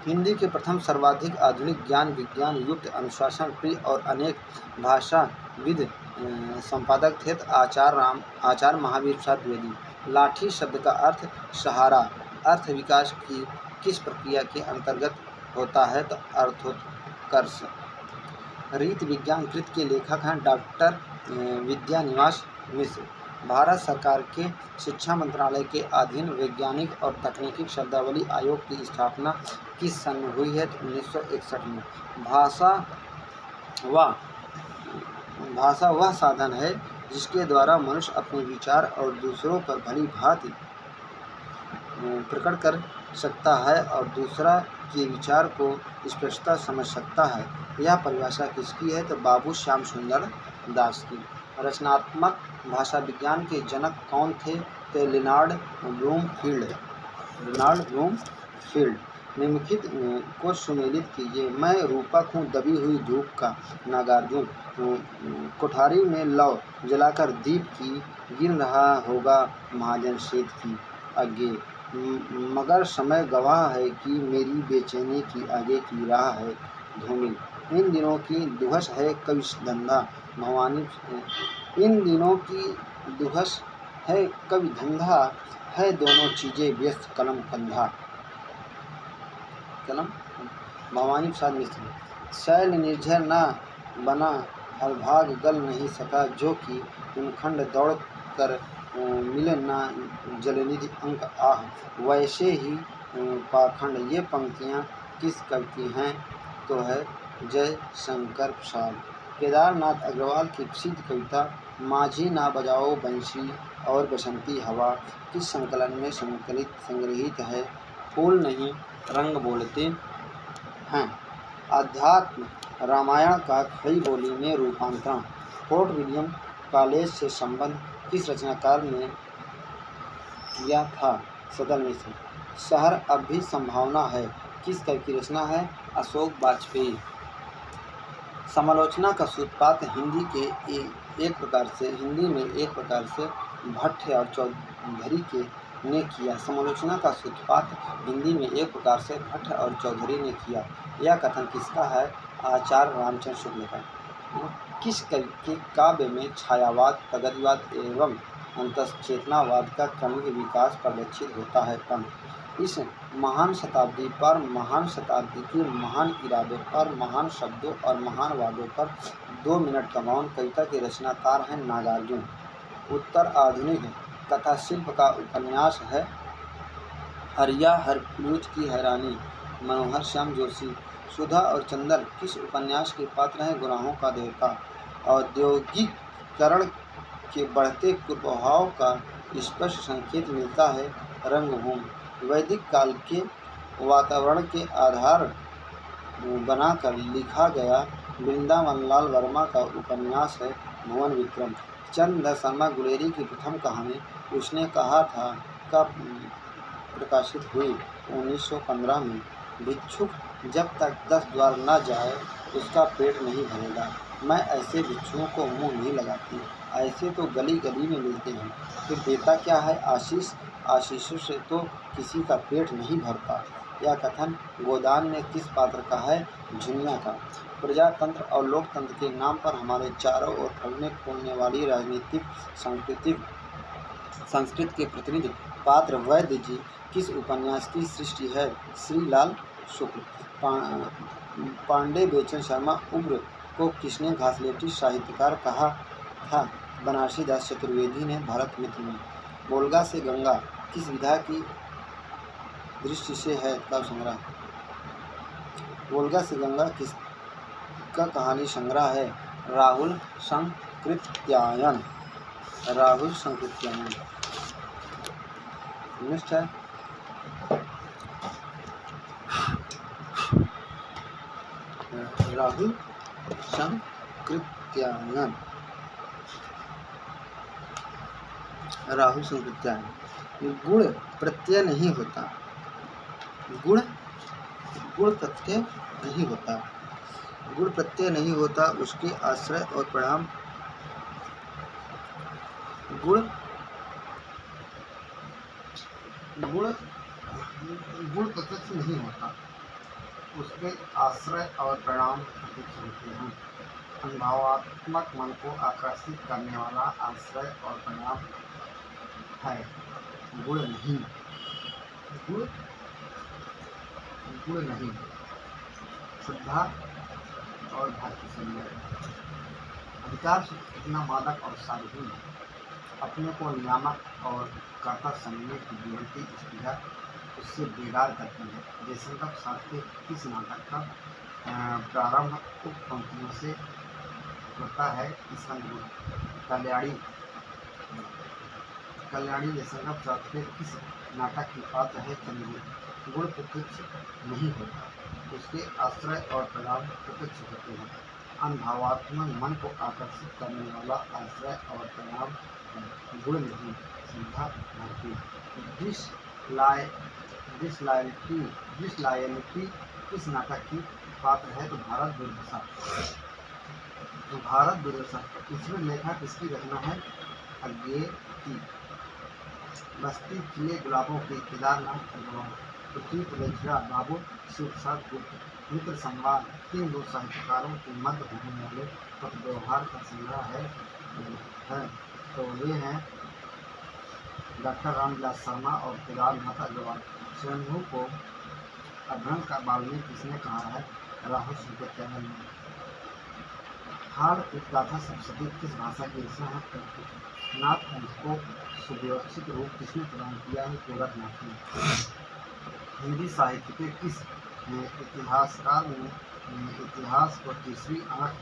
हिंदी के प्रथम सर्वाधिक आधुनिक ज्ञान विज्ञान युक्त अनुशासन प्रिय और अनेक भाषाविद संपादक थे आचार्य महावीर प्रसाद द्विवेदी। लाठी शब्द का अर्थ सहारा। अर्थ विकास की किस प्रक्रिया के अंतर्गत होता है? तो अर्थोत्कर्ष। रीत विज्ञान कृत के लेखक हैं डॉक्टर विद्यानिवास मिश्र। भारत सरकार के शिक्षा मंत्रालय के अधीन वैज्ञानिक और तकनीकी शब्दावली आयोग की स्थापना किस सन में हुई है? तो 1961 में। भाषा वह साधन है जिसके द्वारा मनुष्य अपने विचार और दूसरों पर भली भांति प्रकट कर सकता है और दूसरा के विचार को स्पष्टता समझ सकता है। यह परिभाषा किसकी है? तो बाबू श्याम सुंदर दास की। रचनात्मक भाषा विज्ञान के जनक कौन थे? तो लिनार्ड ब्रूमफील्ड। निम्नलिखित को सुमेलित कीजिए। मैं रूपक हूँ दबी हुई धूप का नागार्जुन, कोठारी में लौ जलाकर दीप की गिर रहा होगा महाजन श्वेत की आगे, मगर समय गवाह है कि मेरी बेचैनी की आगे की राह है धूमिल। इन दिनों की दुहस है कवि धंधा भवानी, इन दिनों की दुहस है कवि धंधा, है दोनों चीज़ें व्यस्त कलम कंधा। कलम भवानी प्रसाद मिश्र। शैल निर्झर न बना अलभाग गल नहीं सका, जो कि हिमखंड दौड़ कर मिले न जलनिधि अंक आह, वैसे ही पाखंड। ये पंक्तियाँ किस कवि की हैं? तो है जय शंकर प्रसाद। केदारनाथ अग्रवाल की प्रसिद्ध कविता माझी ना बजाओ बंसी और बसंती हवा किस संकलन में संग्रहित है? फूल नहीं रंग बोलते हैं। अध्यात्म रामायण का खड़ी बोली में रूपांतरण। फोर्ट विलियम कॉलेज से संबंध किस रचनाकार ने किया था? सदल मिश्र। शहर अब भी संभावना है किस कवि की रचना है? अशोक वाजपेयी। समालोचना का सूत्रपात हिंदी में एक प्रकार से भट्ट और चौधरी ने किया। समालोचना का सूत्रपात हिंदी में एक प्रकार से भट्ट और चौधरी ने किया। यह कथन किसका है? आचार्य रामचंद्र शुक्ल का। किस कवि के काव्य में छायावाद, प्रगतिवाद एवं अंतश्चेतनावाद का क्रमिक विकास परिलक्षित होता है? पंत। इस महान शताब्दी के महान इरादों पर, महान शब्दों और महान वादों पर 2 मिनट का मौन। कविता के रचनाकार हैं नागार्जुन। उत्तर आधुनिक कथा शिल्प का उपन्यास है हरिया हरप्लूज की हैरानी, मनोहर श्याम जोशी। सुधा और चंदर किस उपन्यास के पात्र हैं? गुनाहों का देवता। औद्योगिकरण के बढ़ते कुप्रभाव का स्पष्ट संकेत मिलता है रंगभूमि। वैदिक काल के वातावरण के आधार बनाकर लिखा गया वृंदावन लाल वर्मा का उपन्यास है भुवन विक्रम। चंद्रधर शर्मा गुलेरी की प्रथम कहानी उसने कहा था का प्रकाशित हुई 1915 में। भिक्षुक जब तक 10 द्वार न जाए उसका पेट नहीं भरेगा। मैं ऐसे भिक्षुओं को मुँह नहीं लगाती, ऐसे तो गली गली में मिलते हैं। फिर देता क्या है आशीष? आशीषों से तो किसी का पेट नहीं भरता। यह कथन गोदान में किस पात्र का है? झुनिया का। प्रजातंत्र और लोकतंत्र के नाम पर हमारे चारों ओर फैलने फूलने वाली राजनीतिक संस्कृत के प्रतिनिधि पात्र वैद्य जी किस उपन्यास की सृष्टि है? श्रीलाल शुक्ल। पांडे बेचन शर्मा उग्र को किसने घासलेटी साहित्यकार कहा था? बनारसी दास चतुर्वेदी ने भरत मित्र में। वोल्गा से गंगा किस विधा की दृष्टि से है? काव्य संग्रह। वोल्गा से गंगा किसका कहानी संग्रह है? राहुल संकृत्यायन। राहुल संकृत्यायन। नेक्स्ट है राहुल संकृत्यायन। राहुल संकृत्यायन। गुण प्रत्यय नहीं होता, गुण प्रत्यय नहीं होता, गुण प्रत्यय नहीं होता, उसके आश्रय और परिणाम गुण प्रत्यक्ष नहीं होता, उसके आश्रय और परिणाम प्रत्यक्ष होते हैं। अनुभवात्मक मन को आकर्षित करने वाला आश्रय और परिणाम है, गुण नहीं। गुण नहीं। श्रद्धा और भक्ति संयोग। अधिकार से इतना मादक और सार्वजनिक अपने को नियामक और कर्ता समझने की जीवंती स्पृहा उससे बेगार करती है। जैसे साथ के किस नाटक का प्रारंभ उप पंक्तियों से होता है। इसका कल्याणी जैसे साथ के किस नाटक की पात्र है चंद्रगुप्त। गुण प्रत्यक्ष नहीं होता, उसके आश्रय और परिणाम प्रत्यक्ष होते हैं। अनुभवात्मक मन को आकर्षित करने वाला आश्रय और परिणाम गुण नहीं। श्रद्धा भक्ति। डिसलॉयल्टी किस नाटक की पात्र है तो भारत दुर्दशा। इसमें लेखक किसकी रचना है? अज्ञेयी। बस्ती किले गुलाबों के केदारनाथ पृथ्वी प्रदक्षिणा बाबू शिव प्रसाद गुप्त। मित्र संवाद तीन दो साहित्यकारों के मध्य होने वाले पत्र व्यवहार का संग्रह है। तो ये हैं डॉक्टर रामविलास शर्मा और केदारनाथ अग्रवाल। स्वयंभू को अभ्रंश का बाल्मीकि किसने कहा है? राहुल संकृत्यायन ने। हाड़ गाथा सप्तशती किस भाषा की रचना है? नाथ को सुव्यवस्थित रूप किसने प्रदान किया है? गोरखनाथ ने। हिंदी साहित्य के किस इतिहासकार ने इतिहास को तीसरी आंख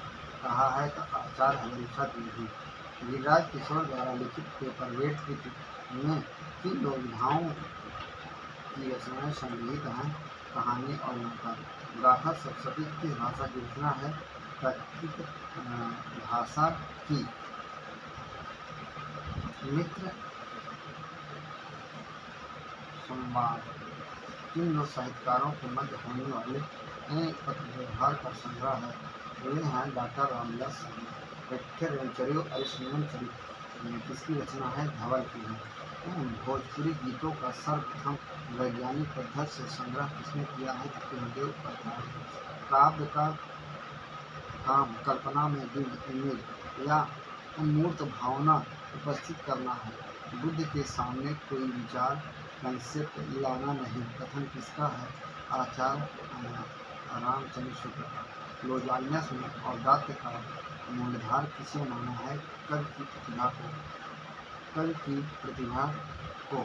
कहा है? तो आचार्य हरिप्रसाद द्विवेदी। गिरिराज किशोर द्वारा लिखित पेपरवेट में किन दो विधाओं की रचनाएं संग्रहित हैं? कहानी और नाटक। गाथा सप्तशती किस भाषा की रचना है? प्राकृत भाषा की। मित्र संवाद किन दो साहित्यकारों के मध्य होने वाले पत्र व्यवहार का संग्रह है? वे हैं डॉक्टर रामविलास शर्मा। रैक्यचर्यो अरिष्टनेम चरित किसकी रचना है? धवल की है। भोजपुरी गीतों का सर्वप्रथम वैज्ञानिक पद्धति से संग्रह किसने किया है? कृष्णदेव उपाध्याय। काव्य का काम कल्पना में इमेज या अमूर्त भावना उपस्थित करना है। बुद्ध के सामने कोई विचार कंसेप्ट लाना नहीं। कथन किसका है? आचार्य रामचंद्र शुक्ल का। लोजालियस में औदात्य का मूलधार किसे माना है? कवि की प्रतिभा को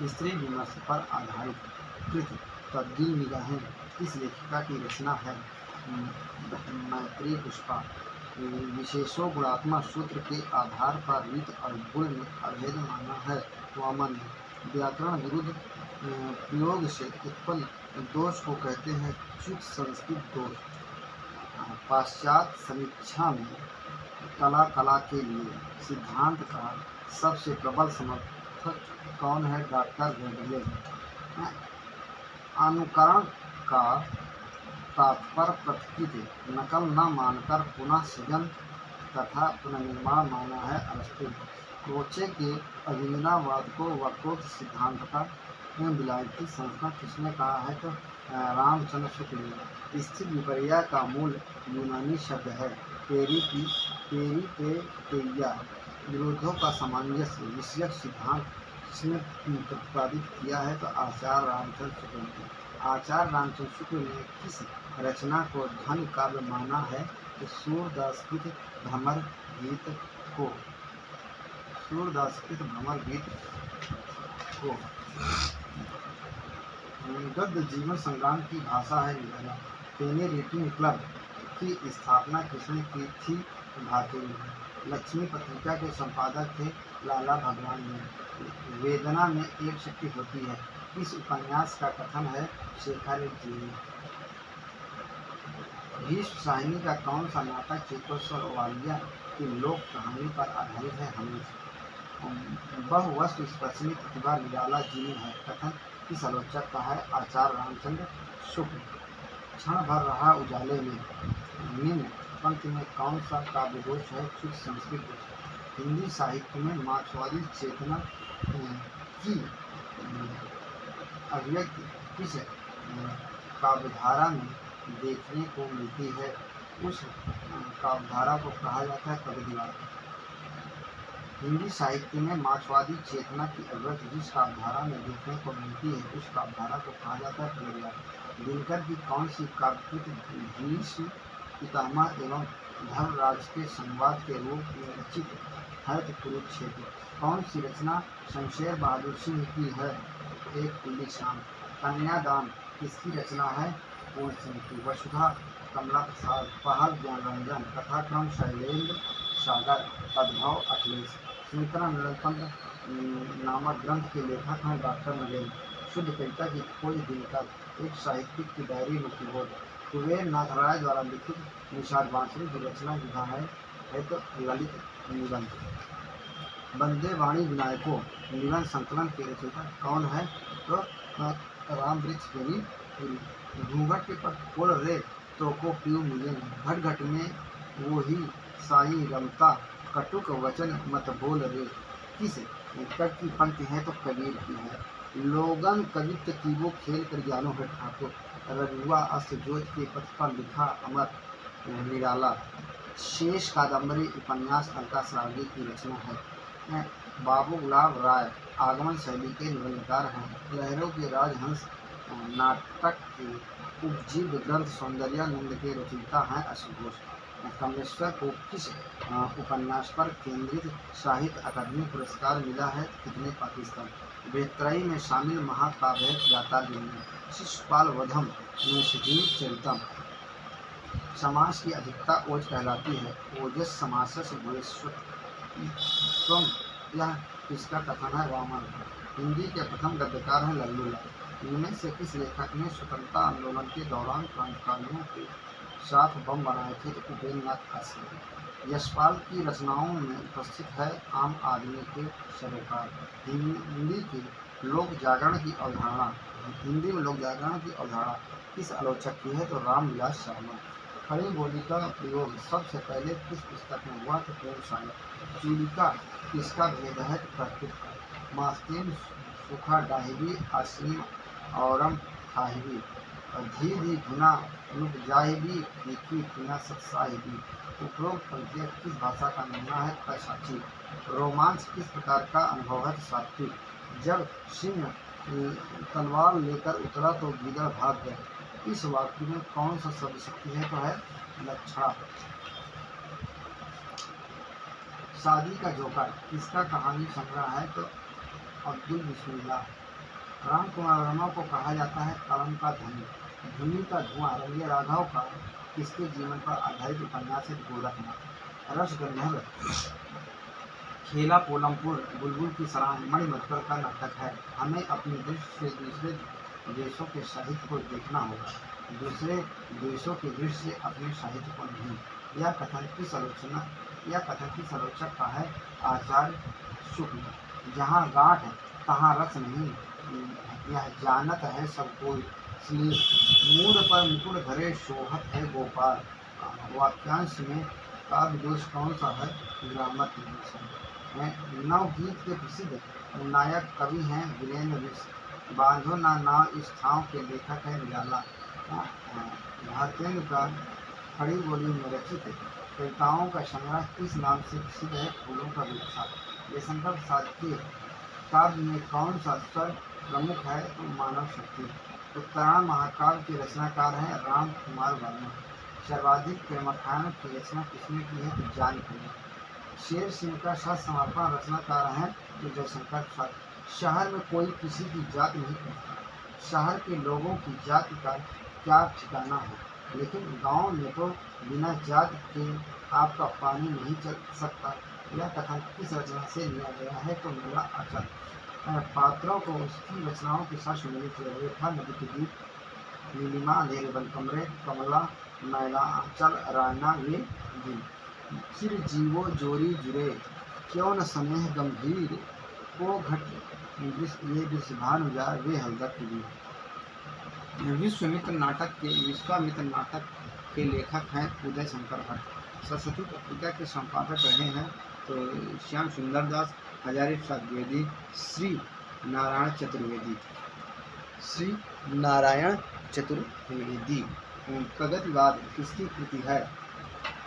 स्त्री विमर्श पर आधारित कृत तब्दील निगाहें किस लेखिका की रचना है? मैत्री पुष्पा। विशेषो गुणात्मक सूत्र के आधार पर रीत और गुण में अभेद माना है। वामन ने। व्याकरण विरुद्ध प्रयोग से उत्पन्न दोष को कहते हैं च्युत संस्कृत दोष। पाश्चात्य समीक्षा में कला के लिए सिद्धांत का सबसे प्रबल समर्थक कौन है? डॉक्टर गोडले। अनुकरण का तात्पर्य प्रकृति नकल न मानकर पुनः सृजन तथा पुनर्निर्माण माना है अरस्तु। क्रोचे के अभिनवाद को वक्रोक्त सिद्धांत का विलायती संस्करण किसने कहा है? तो रामचंद्र शुक्ल ने। स्थिर विपर्या का मूल यूनानी शब्द है पेरिपेटेइया। विरोधों का सामंजस्य विषयक सिद्धांत किसने प्रतिपादित किया है? तो आचार्य रामचंद्र शुक्ल ने। आचार्य रामचंद्र शुक्ल ने किस रचना को ध्वनि काव्य माना है? तो सूरदासकृत भ्रमर गीत को। गद्य जीवन संग्राम की भाषा है निराला। पेने रेटिंग क्लब की स्थापना किसने की थी? भारतीय। लक्ष्मी पत्रिका के संपादक थे लाला भगवान ने। वेदना में एक शक्ति होती है, इस उपन्यास का कथन है शेखर जी ने। भीष्म शाहिनी का कौन सा नाटक चेतोश्वर वालिया की लोक कहानी पर आधारित है? हमीश। बहुवस्तु स्पर्शनी प्रतिभा निराला जी में है, कथन किस आलोचक का है? आचार्य रामचंद्र शुक्ल। क्षण भर रहा उजाले में निम्न पंक्ति में कौन सा काव्य दोष है? शुद्ध संस्कृत दोष। हिंदी साहित्य में मार्क्सवादी चेतना की अभिव्यक्ति किस काव्यधारा में देखने को मिलती है? उस काव्यधारा को कहा जाता है कविवाद। हिंदी साहित्य में मार्क्सवादी चेतना की अभिव्यक्ति जिस काव्यधारा में देखने को मिलती है, उस काव्यधारा को कहा जाता है कविवाद। दिनकर की कौन सी काव्यकृति भीष्म पितामह एवं धर्मराज के संवाद के रूप में रचित हरित कुरुक्षेत्र? कौन सी रचना शमशेर बहादुर सिंह की है? एक कुली शाम। कन्यादान किसकी रचना है? पूर्ण सिंह की। वसुधा कमला प्रसाद। पहल ज्ञान रंजन। कथाक्रम शैलेंद्र सागर। पद्भव अखिलेश। चिंतना नीलकंठ नामक ग्रंथ के लेखक हैं डॉक्टर नरेंद्र। शुद्ध कविता की खोज दिनकर। एक साहित्यिक की डायरी मुक्तिबोध। कुबेर नाथ राय द्वारा लिखित निषाद बांसुरी की रचना विधा है तो ललित निबंध। बंदे वाणी विनायकों निबंध संकलन के रचयिता कौन है? तो राम वृक्ष गिरी। घूंघट के पट खोल रे तो को पीऊ मिले। घट घट में वो ही साई रमता, कटुक वचन मत बोल रे। किस कट की पंक्ति है? तो कबीर की है। लोगन कवित्व की वो खेल कर जानो है ठाकुर। रघुआ अस्त जोत के पथ पर लिखा अमर निराला। शेष कादम्बरी उपन्यास अलका सरावगी की रचना है। बाबू गुलाब राय आगमन शैली के निबंधकार हैं। लहरों के राजहंस नाटक के उपजीव ग्रंथ सौंदर्यानंद के रचयिता हैं अशोक। कमलेश्वर को किस उपन्यास पर केंद्रित साहित्य अकादमी पुरस्कार मिला है? कितने पाकिस्तान। बेहतराई में शामिल महाकाव्य है यातागिनी। शिशुपाल वधम में सजीव चरितम। समास की अधिकता ओज कहलाती है। ओजस समासस भवेश्वरत्वम। यह किसका कथन है? वामन। हिंदी के प्रथम गद्यकार हैं लल्लू लाल। इनमें से किस लेखक ने स्वतंत्रता आंदोलन के दौरान क्रांतिकारियों के साथ बम बनाए थे? तो उपेंद्र नाथ आश्रय। यशपाल की रचनाओं में उपस्थित है आम आदमी के सरोकार। हिंदी के लोक जागरण की अवधारणा हिंदी में लोक जागरण की अवधारणा किस आलोचक की है? तो रामविलास शर्मा। खड़ी बोली का प्रयोग सबसे पहले किस पुस्तक में हुआ? तो प्रेम सागर। चूलिका किसका भेद है? प्रकृति का। मास्तीन सुखा डाहिबी आसीम औरम खाहिबी। धी धी गुना लुक जाहिबी फीकी फिना सत्साहिबी। उपरोक्त पंक्तियाँ किस भाषा का नमूना है? कसाची। रोमांच किस प्रकार का अनुभव है? सात्विक। जब सिंह तलवार लेकर उतरा तो गीदड़ भाग गए। इस वाक्य में कौन सा शब्द शक्ति है? तो है लक्षणा। शादी का जोकर किसका कहानी संग्रह है? तो अब्दुल बिस्मिल्लाह। राम कुमार वर्मा को कहा जाता है कलम का धनी। धुनी का धुआं रंगे राघव का किसके जीवन पर आधारित उपन्यास है? गोरखनाथ। रस गंधर्व खेला पोलमपुर बुलबुल की सराह मणिमत्पर का नाटक है। हमें अपनी दृष्टि से दूसरे देशों के साहित्य को देखना होगा, दूसरे देशों की दृष्टि से अपने साहित्य को नहीं। यह कथन किस आलोचक का है? आचार्य शुक्ल। जहाँ गांठ तहाँ रस नहीं, यह जानत है सब कोई। मूड पर मुकुट धरे शोहत है गोपाल। वाक्यांश में काव्य दोष कौन सा है? ग्रामर के दोष है। नवगीत के प्रसिद्ध नायक कवि हैं वीरेंद्र मिश्र। बांधो ना नाव इस ठाव के लेखक है निराला। भारतेंद्र का खड़ी बोली में रचित कविताओं का संग्रह किस नाम से प्रसिद्ध है? फूलों का गुच्छा। जयशंकर प्रसाद के काव्य में कौन सा स्वर प्रमुख है? तो मानव शक्ति। उत्तरायण महाकाव्य के रचनाकार हैं राम कुमार वर्मा। सर्वाधिक प्रेमाख्यान की रचना किसने की है? तो जानकी। शेर सिंह का साथ समर्पण रचनाकार हैं तो जयशंकर प्रसाद। शहर में कोई किसी की जात नहीं करता, शहर के लोगों की जाति का क्या ठिकाना है? लेकिन गांव में तो बिना जाग के आपका पानी नहीं चल सकता। यह कथन किस रचना से लिया गया है? तो मेरा अचल। पात्रों को उसकी रचनाओं के साथ सम्मिलित किया गया था। नदी के गीत, नीलिमा, अंधेरे बंद कमरे, कमला, मैला आंचल, रायना वे दिन, फिर जीवो जोरी जुरे, क्यों न स्नेह गंभीर, को घट ये विषभानु जा वे हलदर की। विश्वामित्र नाटक के लेखक हैं उदय शंकर भट्ट। सरस्वती पत्रिका के संपादक रहे हैं तो श्याम सुंदर दास, हजारी प्रसाद द्विवेदी, श्री नारायण चतुर्वेदी। प्रगतिवाद किसकी कृति है?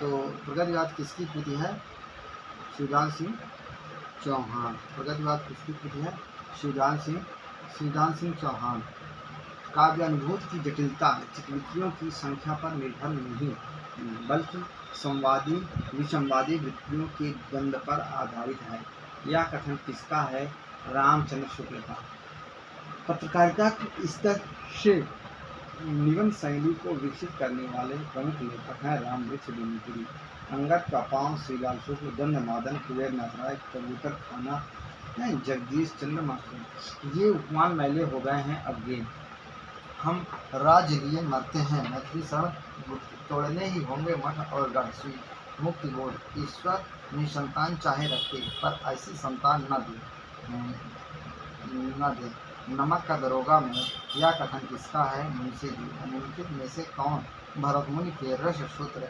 तो प्रगतिवाद किसकी कृति है? शिवदान सिंह चौहान। प्रगतिवाद किसकी कृति है? शिवदान सिंह चौहान। काव्यानुभूति की जटिलता चित्रवृत्तियों की संख्या पर निर्भर नहीं, बल्कि विसंवादी वृत्तियों के द्वंद्व पर आधारित है। यह कथन किसका है? रामचंद्र शुक्ल का। पत्रकारिता के स्तर से निबंध शैली को विकसित करने वाले प्रमुख लेखक हैं रामवृक्ष बेनीपुरी, अंगद का पांव, श्रीलाल शुक्ल, गंधमादन, कुबेर नाथ राय, कबूतर खाना, जगदीश चंद्र मास्टर। ये उपमान मैले हो गए हैं अब ये। हम राज लिए मरते हैं, मैथिली शरण तोड़ने ही होंगे मठ और गढ़, मुक्ति बोध। ईश्वर निसंतान चाहे रखे, पर ऐसी संतान न दे। नमक का दरोगा में यह कथन किसका है? मुंशी जी। निम्नलिखित में से कौन भरतमुनि के रस सूत्र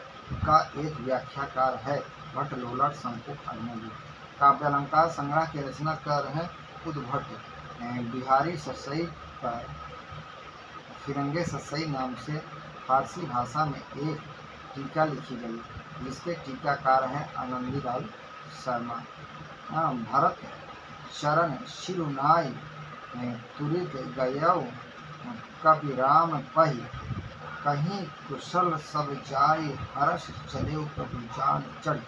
का एक व्याख्याकार है? भट्ट, लोलट, शंकु, अग्नि। काव्यालंकार संग्रह के रचनाकार हैं उद्भट। बिहारी ससई पर फिरंगे ससई नाम से फारसी भाषा में एक टीका लिखी गई, जिसके टीकाकार हैं आनंदीलाल शर्मा। भरत शरण शिरुनाई तुरित गयौ, कपिराम पहि कहीं कुशल सब जाय, हर्ष चले प्रभु जान चढ़।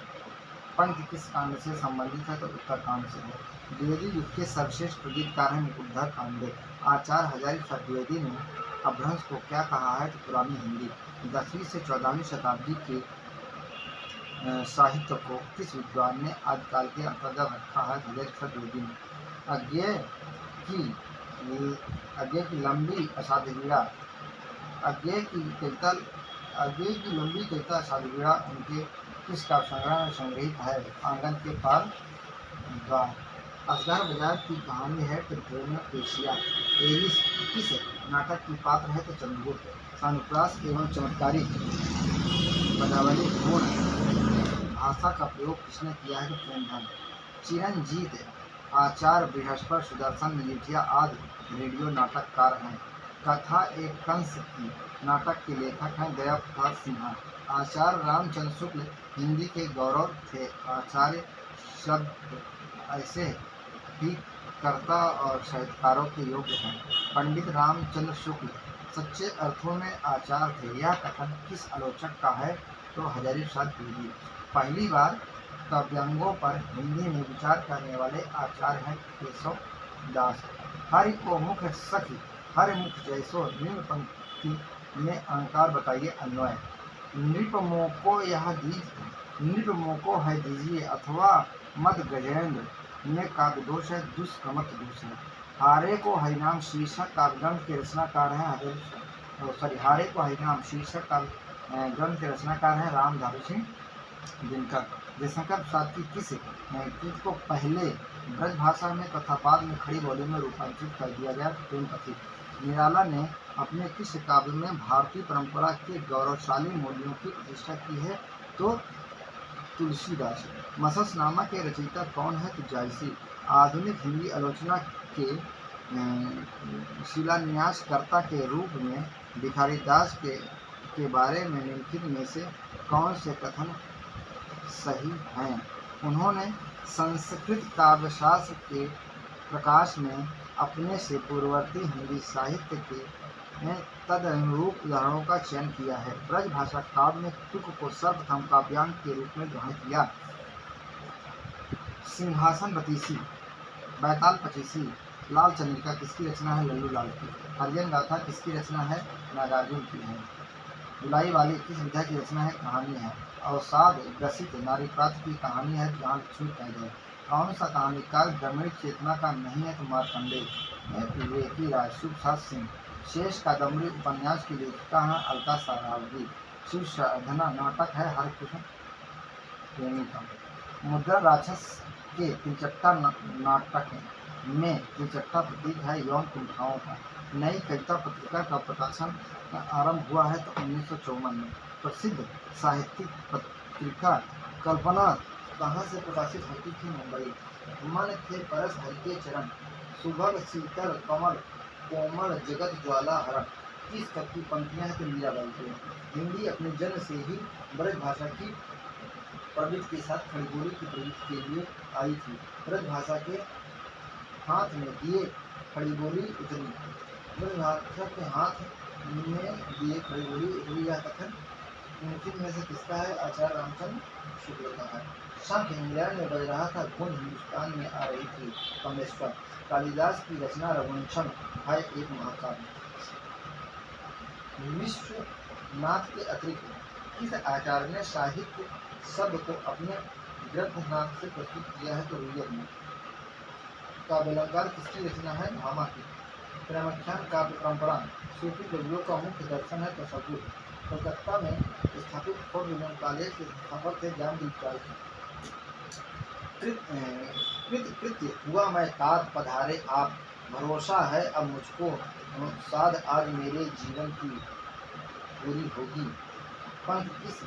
पंक्ति किस कांड से संबंधित है? तो उत्तर कांड से है। द्विवेदी युग के सर्वश्रेष्ठ प्रदीपकार हैं मुकुटधर पांडे। आचार्य हजारी प्रसाद द्विवेदी ने अपभ्रंश को क्या कहा है? तो पुरानी हिंदी। 10वीं से 14वीं शताब्दी के साहित्य को किस विद्वान ने आदिकाल के अंतर्गत रखा है? हजारी प्रसाद द्विवेदी ने। अज्ञे की लंबी असाध्य पीड़ा, अज्ञे की लंबी कविता असाध्य पीड़ा उनके किस काव्य संग्रह में संग्रहित है? आंगन के पार द्वार। असगर बाजार की कहानी है तो प्रेमपेशिया। एलिस किस नाटक की पात्र है? तो चंद्रगुप्त। सानुप्रास एवं चमत्कारी पदावली पूर्ण भाषा का प्रयोग किसने किया है? तो प्रेमधन। चिरंजीत, आचार्य बृहस्पति, सुदर्शन मजीठिया आदि रेडियो नाटककार हैं। कथा एक कंस की नाटक के लेखक हैं दया प्रसाद सिन्हा। आचार्य रामचंद्र शुक्ल हिंदी के गौरव थे। आचार्य शब्द ऐसे ही कर्ता और साहित्यकारों के योग्य हैं। पंडित रामचंद्र शुक्ल सच्चे अर्थों में आचार्य थे। यह कथन किस आलोचक का है? तो हजारी प्रसाद द्विवेदी। पहली बार काव्यांगों पर हिंदी में विचार करने वाले आचार्य हैं केशव दास। हरि को मुख सखी, हरि मुख जैसो, निम्न पंक्ति में अलंकार बताइए अन्वय। नृपमो को है दीजिए, अथवा मद गजेंद्र में काव्य दोष है, दुष्कमत दोष है। हारे को हरिनाम शीर्षक काव्य ग्रंथ के रचनाकार हैं हारे को हरिनाम शीर्षक काव्य ग्रंथ के रचनाकार हैं रामधारी सिंह दिनकर। जयशंकर प्रसाद की किस कृति को पहले ब्रज भाषा में तथा बाद में खड़ी बोली में रूपांतरित कर दिया गया? प्रेम कथित। निराला ने अपने किस काव्य में भारतीय परंपरा के गौरवशाली मूल्यों की प्रतिष्ठा की है? तो तुलसीदास। मससनामा के रचयिता कौन है? तो जायसी। आधुनिक हिंदी आलोचना के शिलान्यासकर्ता के रूप में भिखारी दास के बारे में निम्नलिखित में से कौन से कथन सही हैं? उन्होंने संस्कृत काव्यशास्त्र के प्रकाश में अपने से पूर्ववर्ती हिंदी साहित्य के तदनुरूप उदाहरणों का चयन किया है। ब्रज भाषा काव्य में तुक को सर्वप्रथम काव्यांग के रूप में ग्रहण किया। सिंहासन बतीसी, बैताल पचीसी, लाल चंद्रिका किसकी रचना है? लल्लू लाल की। हरिजन गाथा किसकी रचना है? नागार्जुन की है। जुलाई वाली किस विधा की रचना है? कहानी है। अवसाद ग्रसित नारी प्राप्त की कहानी है, जहाँ छूट पैदा है। कौन सा कहानीकार ग्रामीण चेतना का नहीं है? तो मार्कंडेय विवेकी राय शुभसाद सिंह। शेष कादम्बरी उपन्यास की लेखिका है अलका सरावगी। शिव साधना नाटक है हरिकृष्ण प्रेमी का। मुद्रा राक्षस के त्रिचट्टा नाटक में त्रिचट्टा प्रतीक है यौन कुंठाओं का। नई कविता पत्रिका का प्रकाशन आरंभ हुआ है तो 1954 में। प्रसिद्ध साहित्यिक पत्रिका कल्पना कहाँ से प्रकाशित होती थी? मुंबई। मन थे परस हल्के चरण, सुभग शीतल कमल, कोमल जगत ज्वाला हरण। किस कवि की पंक्तियां हैं? तो मीराबाई की। हिंदी अपने जन्म से ही ब्रज भाषा की प्रवृत्ति के साथ खड़गोली की प्रवृत्ति के लिए आई थी। ब्रज भाषा के हाथ में दिए खड़गोली उतरी। ब्रज भाषा के हाथ में दिए खड़गोली उतरी, यह कथन उनके में से किसका है? आचार्य रामचंद्र शुक्ल का है। शंख इंग्लैंड में बज रहा था, घुंड हिंदुस्तान में आ रही थी। कमेश्वर। कालिदास की रचना रघुवंशम है एक महाकाव्य। विश्वनाथ के अतिरिक्त किस आचार्य ने साहित्य शब्द को अपने ग्रंथ नाम से प्रस्तुत किया है? तो विवेक ने। काव्यालंकार किसकी रचना है? भामा की। प्रेमाख्यान काव्य परंपरा सूफी कवियों का मुख्य दर्शन है तसव्वुफ। कोलकाता में स्थापित फोर्ट विलियम कॉलेज के संस्थापक थे ज्ञानदीप चार्ल्स। कृत्य हुआ मैं तात पधारे आप, भरोसा है अब मुझको साध आज मेरे जीवन की पूरी होगी। पंथ किस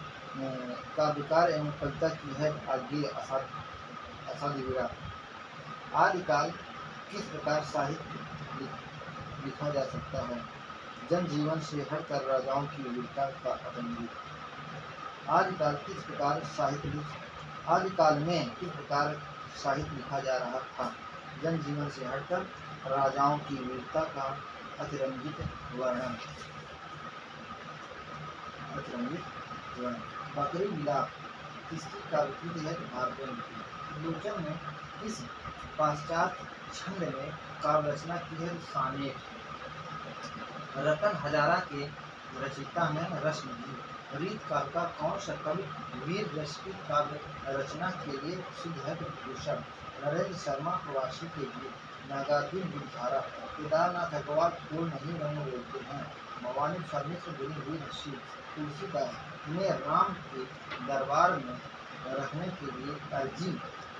काव्यकार एवं कविता की है? आगे असाध्य। आदिकाल किस प्रकार साहित्य लिखा जा सकता है? जन जीवन से हटकर राजाओं की वीरता का अतंगीत। आदिकाल किस प्रकार आदिकाल में किस प्रकार साहित्य लिखा जा रहा था? जन जीवन से हटकर राजाओं की वीरता का अतिरंजित वर्णन। बकरी मिलाप किसकी काव्यकृति है? भारतेंदु की। लोचन ने किस पाश्चात्य छंद में काव्य रचना की है? सानेट। रतन हजारा के रचयिता में रश्मि। रीत काल का कौन सा कवि वीर रस की काव्य रचना के लिए प्रसिद्ध है? भूषण। नरेंद्र शर्मा प्रवासी के लिए। नागार्जुन विधारा। केदारनाथ अग्रवाल फूल नहीं रंग बोलते हैं। भवानी शर्मी से जुड़ी हुई ऋषि। तुलसीदास ने राम के दरबार में रखने के लिए अर्जी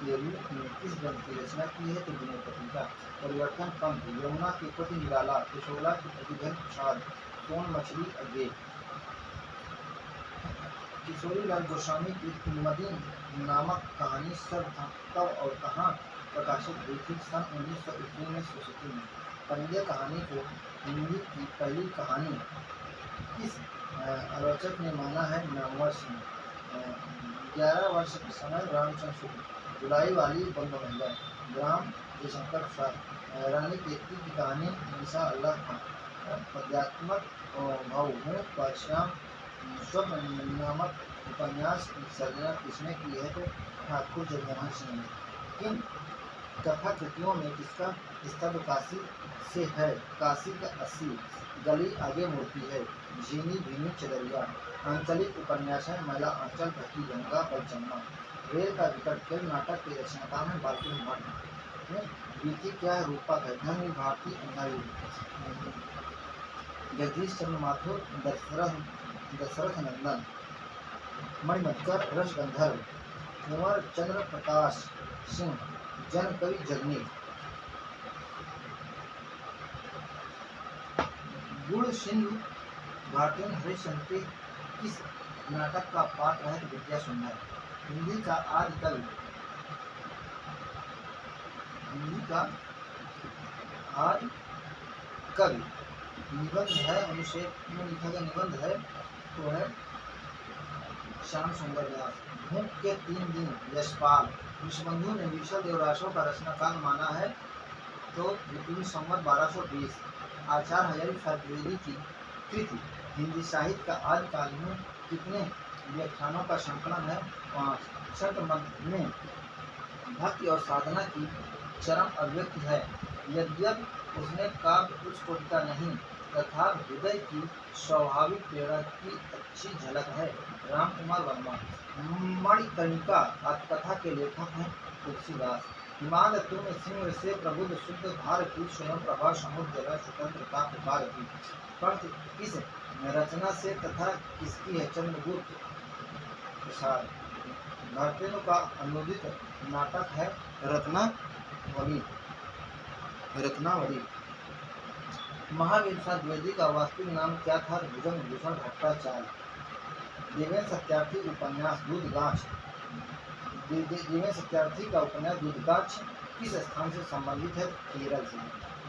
के रूप में किस ग्रंथ की रचना की है? तो विनय पत्रिका। परिवर्तन पंथ। यमुना के पति निराला, कुशोला के पति धन प्रसाद, सोन मछली अगे। किशोरीलाल गोस्वामी की कुमुदी नामक कहानी कब और कहाँ प्रकाशित हुई थी? सन 1921 में सुसुकी में। परिंदे कहानी को हिंदी की पहली कहानी किस आलोचक ने माना है? नामवर सिंह। 11 वर्ष के समय रामचंद्र शुक्ल। जुलाई वाली बंद महिला। ग्राम जयशंकर प्रसाद। रानी केतकी की कहानी निशा अल्लाह खान। पद्यात्मक भाव परश्याम स्वप्न नामक उपन्यास की सर्जना किसने की है? तो ठाकुर जगमोहन सिंह ने। किन कथा कृतियों में किसका स्तंभ काशी से है? काशी का 80। गली आगे मुड़ती है। झीनी भीनी चदरिया। आंचलिक उपन्यास है मैला आंचल ढकी गंगा पर जमुना। रेल का विकट खेल नाटक के रचनाकार हैं बाल्किन भट्ट। बीती क्या है? रूपक है। धन भारती अंधारी। जगदीश चंद्र माथुर दशरथ नंदन। मणिमक्कर रसगंधर्व। कुंवर चंद्र प्रकाश सिंह जन कवि जगनी। गुण सिंधु भारतीय हरिश्चंद्र के किस नाटक का पात्र है? विद्या सुंदर। हिंदी का आदि कवि निबंध है, अनुच्छेद में लिखा गया निबंध है तो है श्याम सुंदर व्यास। भूख के 3 दिन यशपाल। विश्वबंधु ने विशल देवरासों का रचनाकार माना है तो ऋतु संवत 1220। आचार्य हजारी द्विवेदी की कृति हिंदी साहित्य का आदिकाल में कितने व्याख्यानों का संकलन है? 5। शतमंत्र में भक्ति और साधना की चरम अभिव्यक्ति है। यद्यपि उसने काव्य उच्च कोटि का नहीं तथा हृदय की स्वाभाविक प्रेरणा की अच्छी झलक है। राम कुमार वर्मा मणिकर्णिका आत्मकथा के लेखक हैं। तुलसीदास हिमालय तुम सिंह से प्रबुद्ध शुद्ध भार की स्वयं प्रभा समुद्र जगह स्वतंत्रता पुकार की। पंथ किस रचना से तथा किसकी है? चंद्रगुप्त प्रसाद। भारतेंदु का अनुदित नाटक है रत्नावली। महावीर प्रसाद द्विवेदी का वास्तविक नाम क्या था? भुजंगभूषण भट्टाचार्य। देवेंद्र सत्यार्थी उपन्यास दूधगाछ। देवेंद्र सत्यार्थी का उपन्यास दूधगाछ किस स्थान से संबंधित है? केरल से।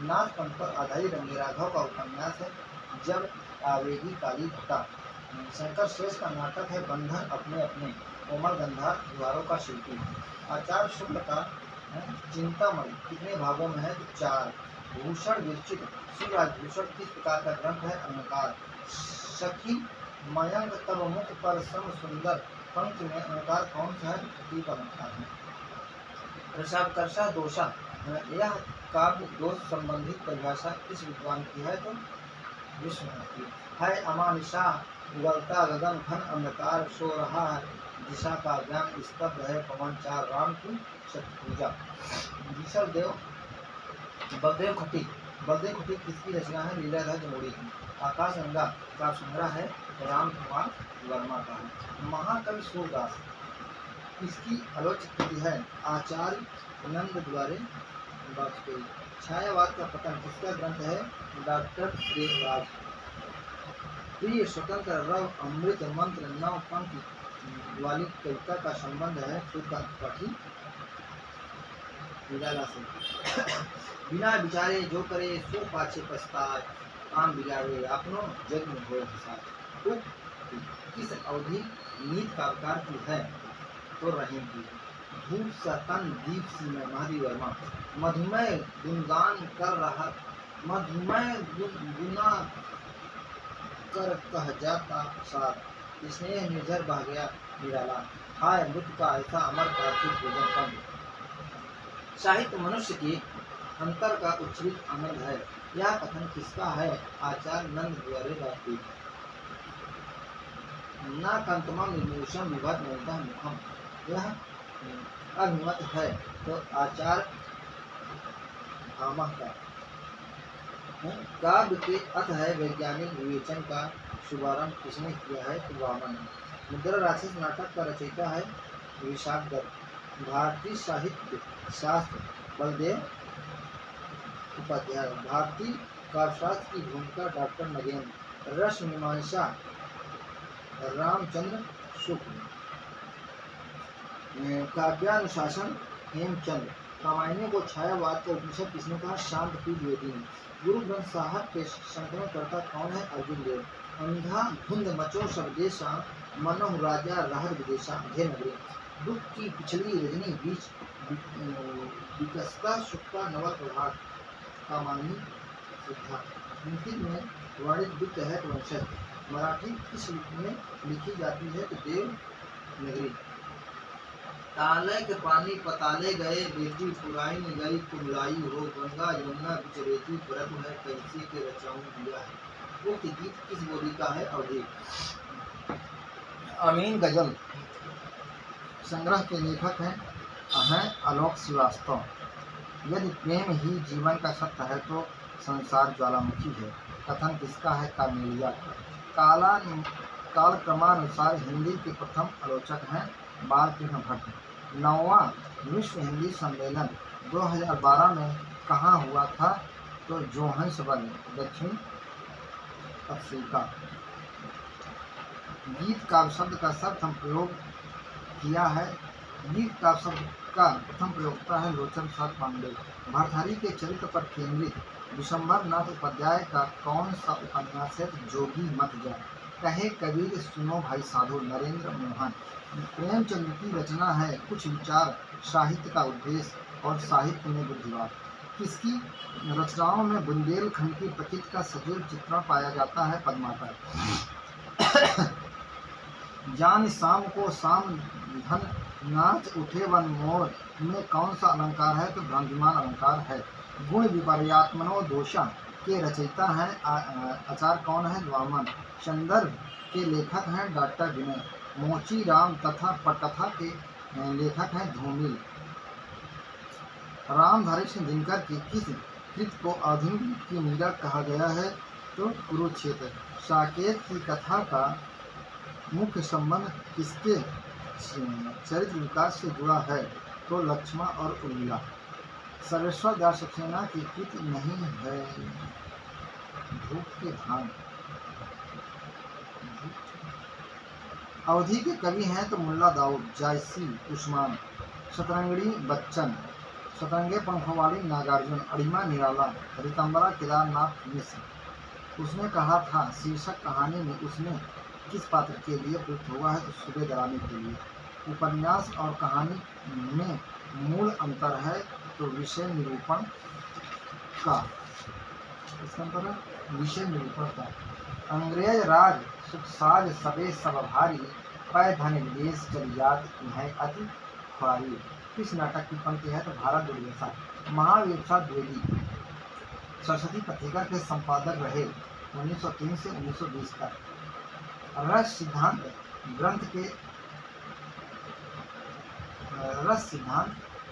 नाथ पंथ पर आधारित रंगीराघव का उपन्यास है जब आवेगी काली घटा। शंकर श्रेष्ठ का नाटक है बंधन अपने अपने। कोमल गंधार द्वारों का शिल्पी। आचार्य शुक्ल का चिंतामणि कितने भागों में है? 4। भूषण विरचित शिवराजभूषण किस प्रकार का ग्रंथ है? अलंकार। सखी मयंक तब मुख पर सम सुंदर पंक्ति में अलंकार कौन सा है? दीप अलंकार है। रसावकर्षा दोषा यह काव्य दोष संबंधित परिभाषा किस विद्वान की है? तो विश्वनाथ की है। अमानिशा उगलता गगन घन अंधकार सो रहा है दिशा का ज्ञान स्तब्ध है पवन 4। राम की शक्ति पूजा। बलदेव खटीक किसकी रचना है? लीलाधर जमुड़ी की। आकाश गंगा का संग्रह है राम कुमार वर्मा का है। महाकवि सूरदास किसकी आलोचक कृति है? आचार्य नंद द्वारे वाजपेयी। छायावाद का पतन किसका ग्रंथ है? डॉक्टर देवराज। प्रिय स्वतंत्र रव अमृत मंत्र 9 पंक्ति वाली कविता का संबंध है सूर्यकांत त्रिपाठी निराला से। बिना विचारे जो करे सो पाछे पछताए काम बिगाड़े अपनों जग में हो हिसाब। किस अवधि नीत काव्यकार की है? तो रहीम की। धूप सतन दीप सी में महादेव वर्मा। मधुमेह गुणगान कर रहा गुना कर कह जाता साथ स्नेह निर्झर बह गया निराला। हाय मृत्यु का ऐसा अमर पार्थिव भोजन कम। साहित्य मनुष्य की अंतर का उच्छ्रित आनंद है। यह कथन किसका है? आचार्य नंद द्वारे वाजपेयी। न कंतमम निर्मूषम विभत मिलता मुखम यह अभिमत है तो आचार्य भामह का। काव्य के अथ है वैज्ञानिक विवेचन का शुभारंभ किसने किया है? तो वामन। मुद्रा राक्षस नाटक का रचयिता है विशाखदत्त। भारतीय साहित्य शास्त्र बलदेव उपाध्याय। भारतीय काव्यशास्त्र की भूमिका डॉक्टर नगेंद्र। रस मीमांसा रामचंद्र शुक्ल। काव्यानुशासन हेमचंद्र। रामायण को छायावाद का उपनिषद किसने कहा? शांत पी द्विवेदी ने। गुरु ग्रंथ साहब के संकलनकर्ता कौन है? अर्जुन देव। अंधा धुंध मचो सब देशा मनोह राजा रहर विदेशा घे नगरी। दुख की पिछली रजनी बीच विकसता सुखता नवल प्रभात कामानी सिद्धा। हिंदी में वर्णित वित्त है वंशज। मराठी किस रूप में लिखी जाती है? तो देव नगरी। ताले के पानी पताले गए बेटी पुराई न गई कुमलाई हो गंगा यमुना बिचरेती व्रत है कैसे के रचाऊं दिया है। उक्त गीत किस बोली का है? अवधि। अमीन गजल संग्रह के लेखक हैं आलोक श्रीवास्तव। यदि प्रेम ही जीवन का सत्य है तो संसार ज्वालामुखी है। कथन किसका है? कामेलिया का। कालक्रमानुसार हिंदी के प्रथम आलोचक हैं बालकृष्ण भट्ट। 9वां विश्व हिंदी सम्मेलन 2012 में कहाँ हुआ था? तो जोहान्सबर्ग दक्षिण अफ्रीका। गीत काव्य शब्द का प्रथम प्रयोग किया है। गीत काव्य शब्द का प्रथम प्रयोक्ता है लोचन प्रसाद पांडे। भरथरी के चरित्र पर केंद्रित विशंभर नाथ उपाध्याय का कौन सा उपन्यास है? जोगी मत जा। कहे कबीर सुनो भाई साधु नरेंद्र मोहन। प्रेमचंद्र की रचना है कुछ विचार साहित्य का उद्देश्य और साहित्य में बुद्धिवाद। किसकी रचनाओं में बुंदेलखंड की प्रकृति का सजीव चित्रण पाया जाता है? पद्माकर। जान शाम को शाम धन नाच उठे वन मोर में कौन सा अलंकार है? तो भ्रांतिमान अलंकार है। गुण विपर्यात्मनो दोषा के रचयिता हैं आचार्य कौन है? वामन। संदर्भ के लेखक हैं डॉक्टर विनय। मोची राम तथा पटकथा के लेखक हैं धूमिल। रामधारी सिंह दिनकर की किस कृत को आधुनिक युग की मीरा कहा गया है? तो कुरुक्षेत्र। साकेत की कथा का मुख्य संबंध किसके चरित्र विकास से जुड़ा है? तो लक्ष्मण और उर्मिला। सर्वेश्वर दास सक्सेना की कृत नहीं है धूप के धान। अवधि के कवि हैं तो मुल्ला दाऊद, जायसी, उस्मान। शतरंगड़ी बच्चन। शतरंगे पंखों वाली नागार्जुन। अड़िमा निराला। रितंबरा केदारनाथ मिश्र। उसने कहा था शीर्षक कहानी में उसने किस पात्र के लिए प्रयुक्त हुआ है? तो सूबेदारानी के लिए। उपन्यास और कहानी में मूल अंतर है तो विषय निरूपण का। इसका अंतर है विषय निरूपण का। अंग्रेज राज सुखसाज सबे सब भारी, पै धन विदेश चली जात है अति खुआरी। किस नाटक की पंक्ति है? तो भारत दुर्दशा। महावीर प्रसाद द्विवेदी सरस्वती पत्रिका के संपादक रहे 1903 से 1920 तक। रस सिद्धांत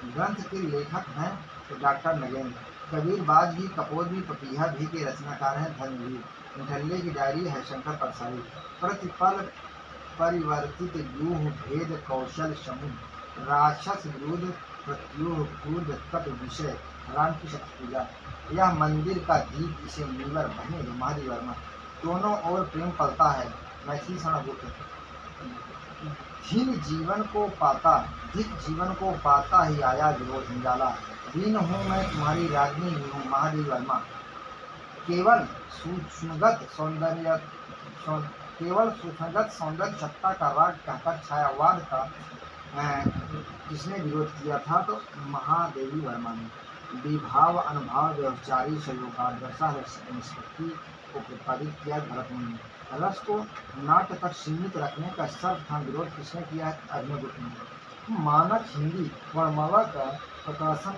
ग्रंथ के लेखक हैं तो डॉक्टर नगेंद्र। कबीरबाज भी, कपोत भी, पपीहा भी के रचनाकार हैं धर्मवीर। निठल्ले की डायरी है शंकर परसाई। प्रतिपल परिवर्तित व्यूह भेद कौशल समूह, राक्षस विरुद्ध प्रत्यूह क्रूर तप विषय, राम की शक्ति पूजा। यह मंदिर का दीप इसे नीवर बने महादेव वर्मा। दोनों ओर प्रेम पलता है मैथिली सणागुप्त। धिक जीवन को पाता ही आया विरोध निराला। दीन हूँ मैं तुम्हारी रागिनी हूँ महादेव वर्मा। केवल सूक्ष्मगत सौंदर्य सत्ता का राग कहकर छायावाद का किसने विरोध किया था? तो महादेवी वर्मा ने। विभाव अनुभाव व्यवचारी संयोगादशा निष्पत्ति को प्रतिपादित किया भरत मुनि ने। रस को नाट्य तक सीमित रखने का सर्वप्रथम विरोध किसने किया है? अग्निगुप्त ने। मानक हिंदी वर्णमाला का प्रकाशन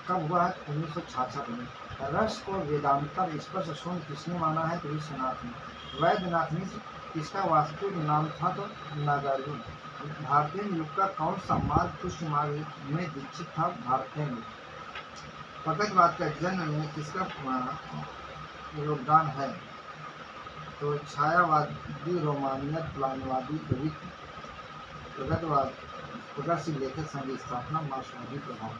कब हुआ है? 1966 में। रस को वेदांतर स्पर्श शून्य किसने माना है? तो विश्वनाथ ने। वैद्यनाथ मिश्र इसका वास्तविक नाम था तो नागार्जुन। भारतीय युग का कौन सा मार्ग पुष्ट मार्ग में दीक्षित था? भारतीय युग। प्रगतवाद का जन्म में किसका योगदान है? तो छायावादी रोमानियत प्लानवादी प्रगतिशील लेखक संघ स्थापना मार्क्सवादी प्रभाव।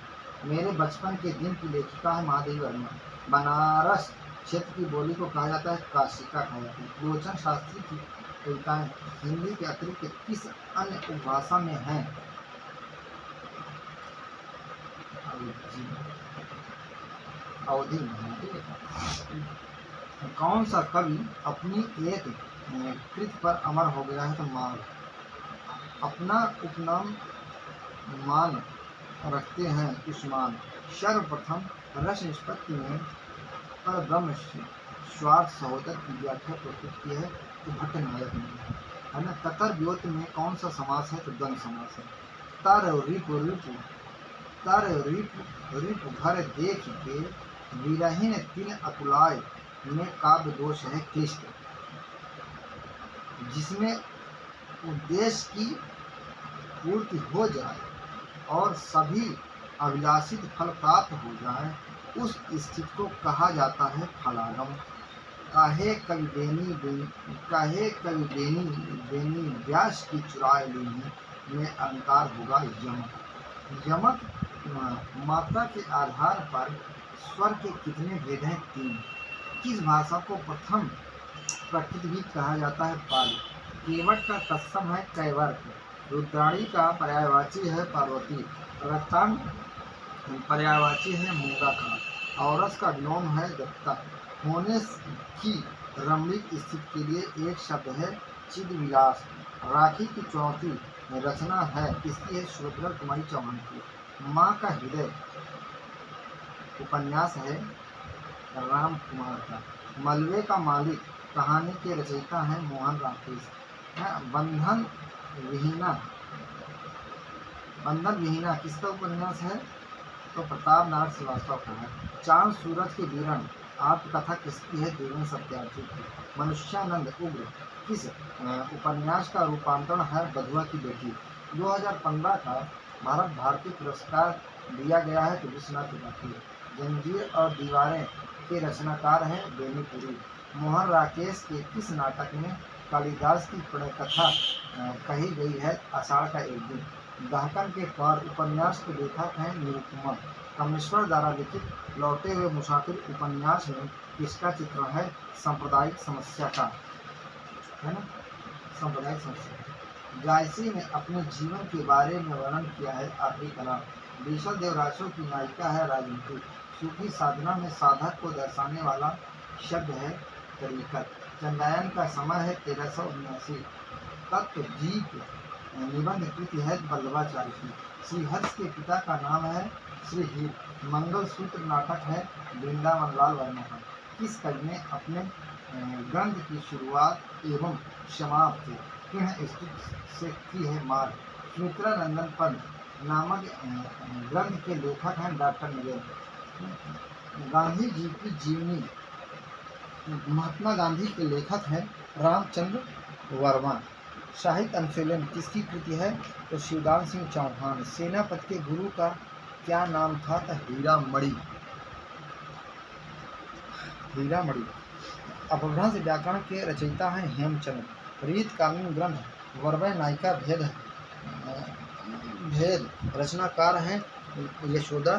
मेरे बचपन के दिन की लेखिका है महादेवी वर्मा। बनारस क्षेत्र की बोली को कहा जाता है काशिका कहा जाता है। लोचन शास्त्री की कविताएं हिंदी के अतिरिक्त किस अन्य उपभाषा में हैं? अवधि में। कौन सा कवि अपनी एक कृत पर अमर हो गया है? तो मान। अपना उपनाम मान रखते हैं उस्मान। सर्वप्रथम रस निष्पत्ति में पर ब्रह्म स्वार्थ सहोदर की व्याख्या प्रस्तुत की है तो भट्टनायक ने, है ना। ततर व्योत में कौन सा समास है? तो द्वंद्व समास है। तर रिप घर देख के विरहीन तीन अकुलाय में काव्य दोष है क्लिष्ट, जिसमें उद्देश्य की पूर्ति हो जाए और सभी अभिलाषित फल प्राप्त हो जाए, उस स्थिति को कहा जाता है फलागम। काहे कवि बेनी व्यास की चुराए लेने में अलंकार होगा यमक। यमक मात्रा के आधार पर स्वर के कितने भेद हैं? 3। किस भाषा को प्रथम प्रकृत भी कहा जाता है? पाली। केवट का तत्सम है कैवर्त। रुद्राणी का पर्यायवाची है पार्वती। रक्तांग पर्यायवाची है मूंगा का। औरस का विलोम है दत्ता। होने की रमणीक स्थिति के लिए एक शब्द है चिद विलास। राखी की चुनौती रचना है किसकी है? सुभद्रा कुमारी चौहान की। माँ का हृदय उपन्यास है राम कुमार का। मलबे का मालिक कहानी के रचयिता हैं मोहन राकेश। बंधन विहीना किसका उपन्यास है? तो प्रताप नारायण श्रीवास्तव का है। चांद सूरज के विवरण आत्मकथा किसकी है? देवेंद्र सत्यार्थी की। मनुष्यानंद उग्र किस उपन्यास का रूपांतरण है? बधुआ की बेटी। 2015 का भारत भारती पुरस्कार दिया गया है तो विश्वनाथ त्रिपाठी। जंजीर और दीवारें के रचनाकार हैं बेनीपुरी। मोहन राकेश के किस नाटक में कालिदास की प्रणय कथा कही गई है? आषाढ़ का एक दिन। दहकन के पार उपन्यास के लेखक हैं निरुपमा। कमेश्वर द्वारा लिखित लौटे हुए मुसाफिर उपन्यास में किसका चित्रण है? सांप्रदायिक समस्या का, है ना, सांप्रदायिक समस्या। जायसी ने अपने जीवन के बारे में वर्णन किया है आखिरी कलाम। बीसल देवरासो की नायिका है राजनीति। सूफी साधना में साधक को दर्शाने वाला शब्द है तरीकत। चंद्रायन का समय है 1379। तत्व दीप निबंध कृति है वल्लभाचार्य की। श्रीहर्ष के पिता का नाम है श्रीहीर। मंगलसूत्र नाटक है वृंदावन लाल वर्मा का। किस कवि ने अपने ग्रंथ की शुरुआत एवं समाप्ति किन्ह स्तुति से की है? मार्ग। सुमित्रा नंदन पंत नामक ग्रंथ के लेखक हैं डॉक्टर नगेंद्र। गांधी जी की जीवनी। महात्मा गांधी के लेखक हैं रामचंद्र वर्मा। साहित्य अनुशीलन किसकी कृति है? तो शिवदान सिंह चौहान। सेनापति के गुरु का क्या नाम था? तो हीरामणि। हीरामणि। अपभ्रंश व्याकरण के रचयिता हैं हेमचंद्र। रीत कालीन ग्रंथ वरवय नायिका भेद रचनाकार हैं यशोदा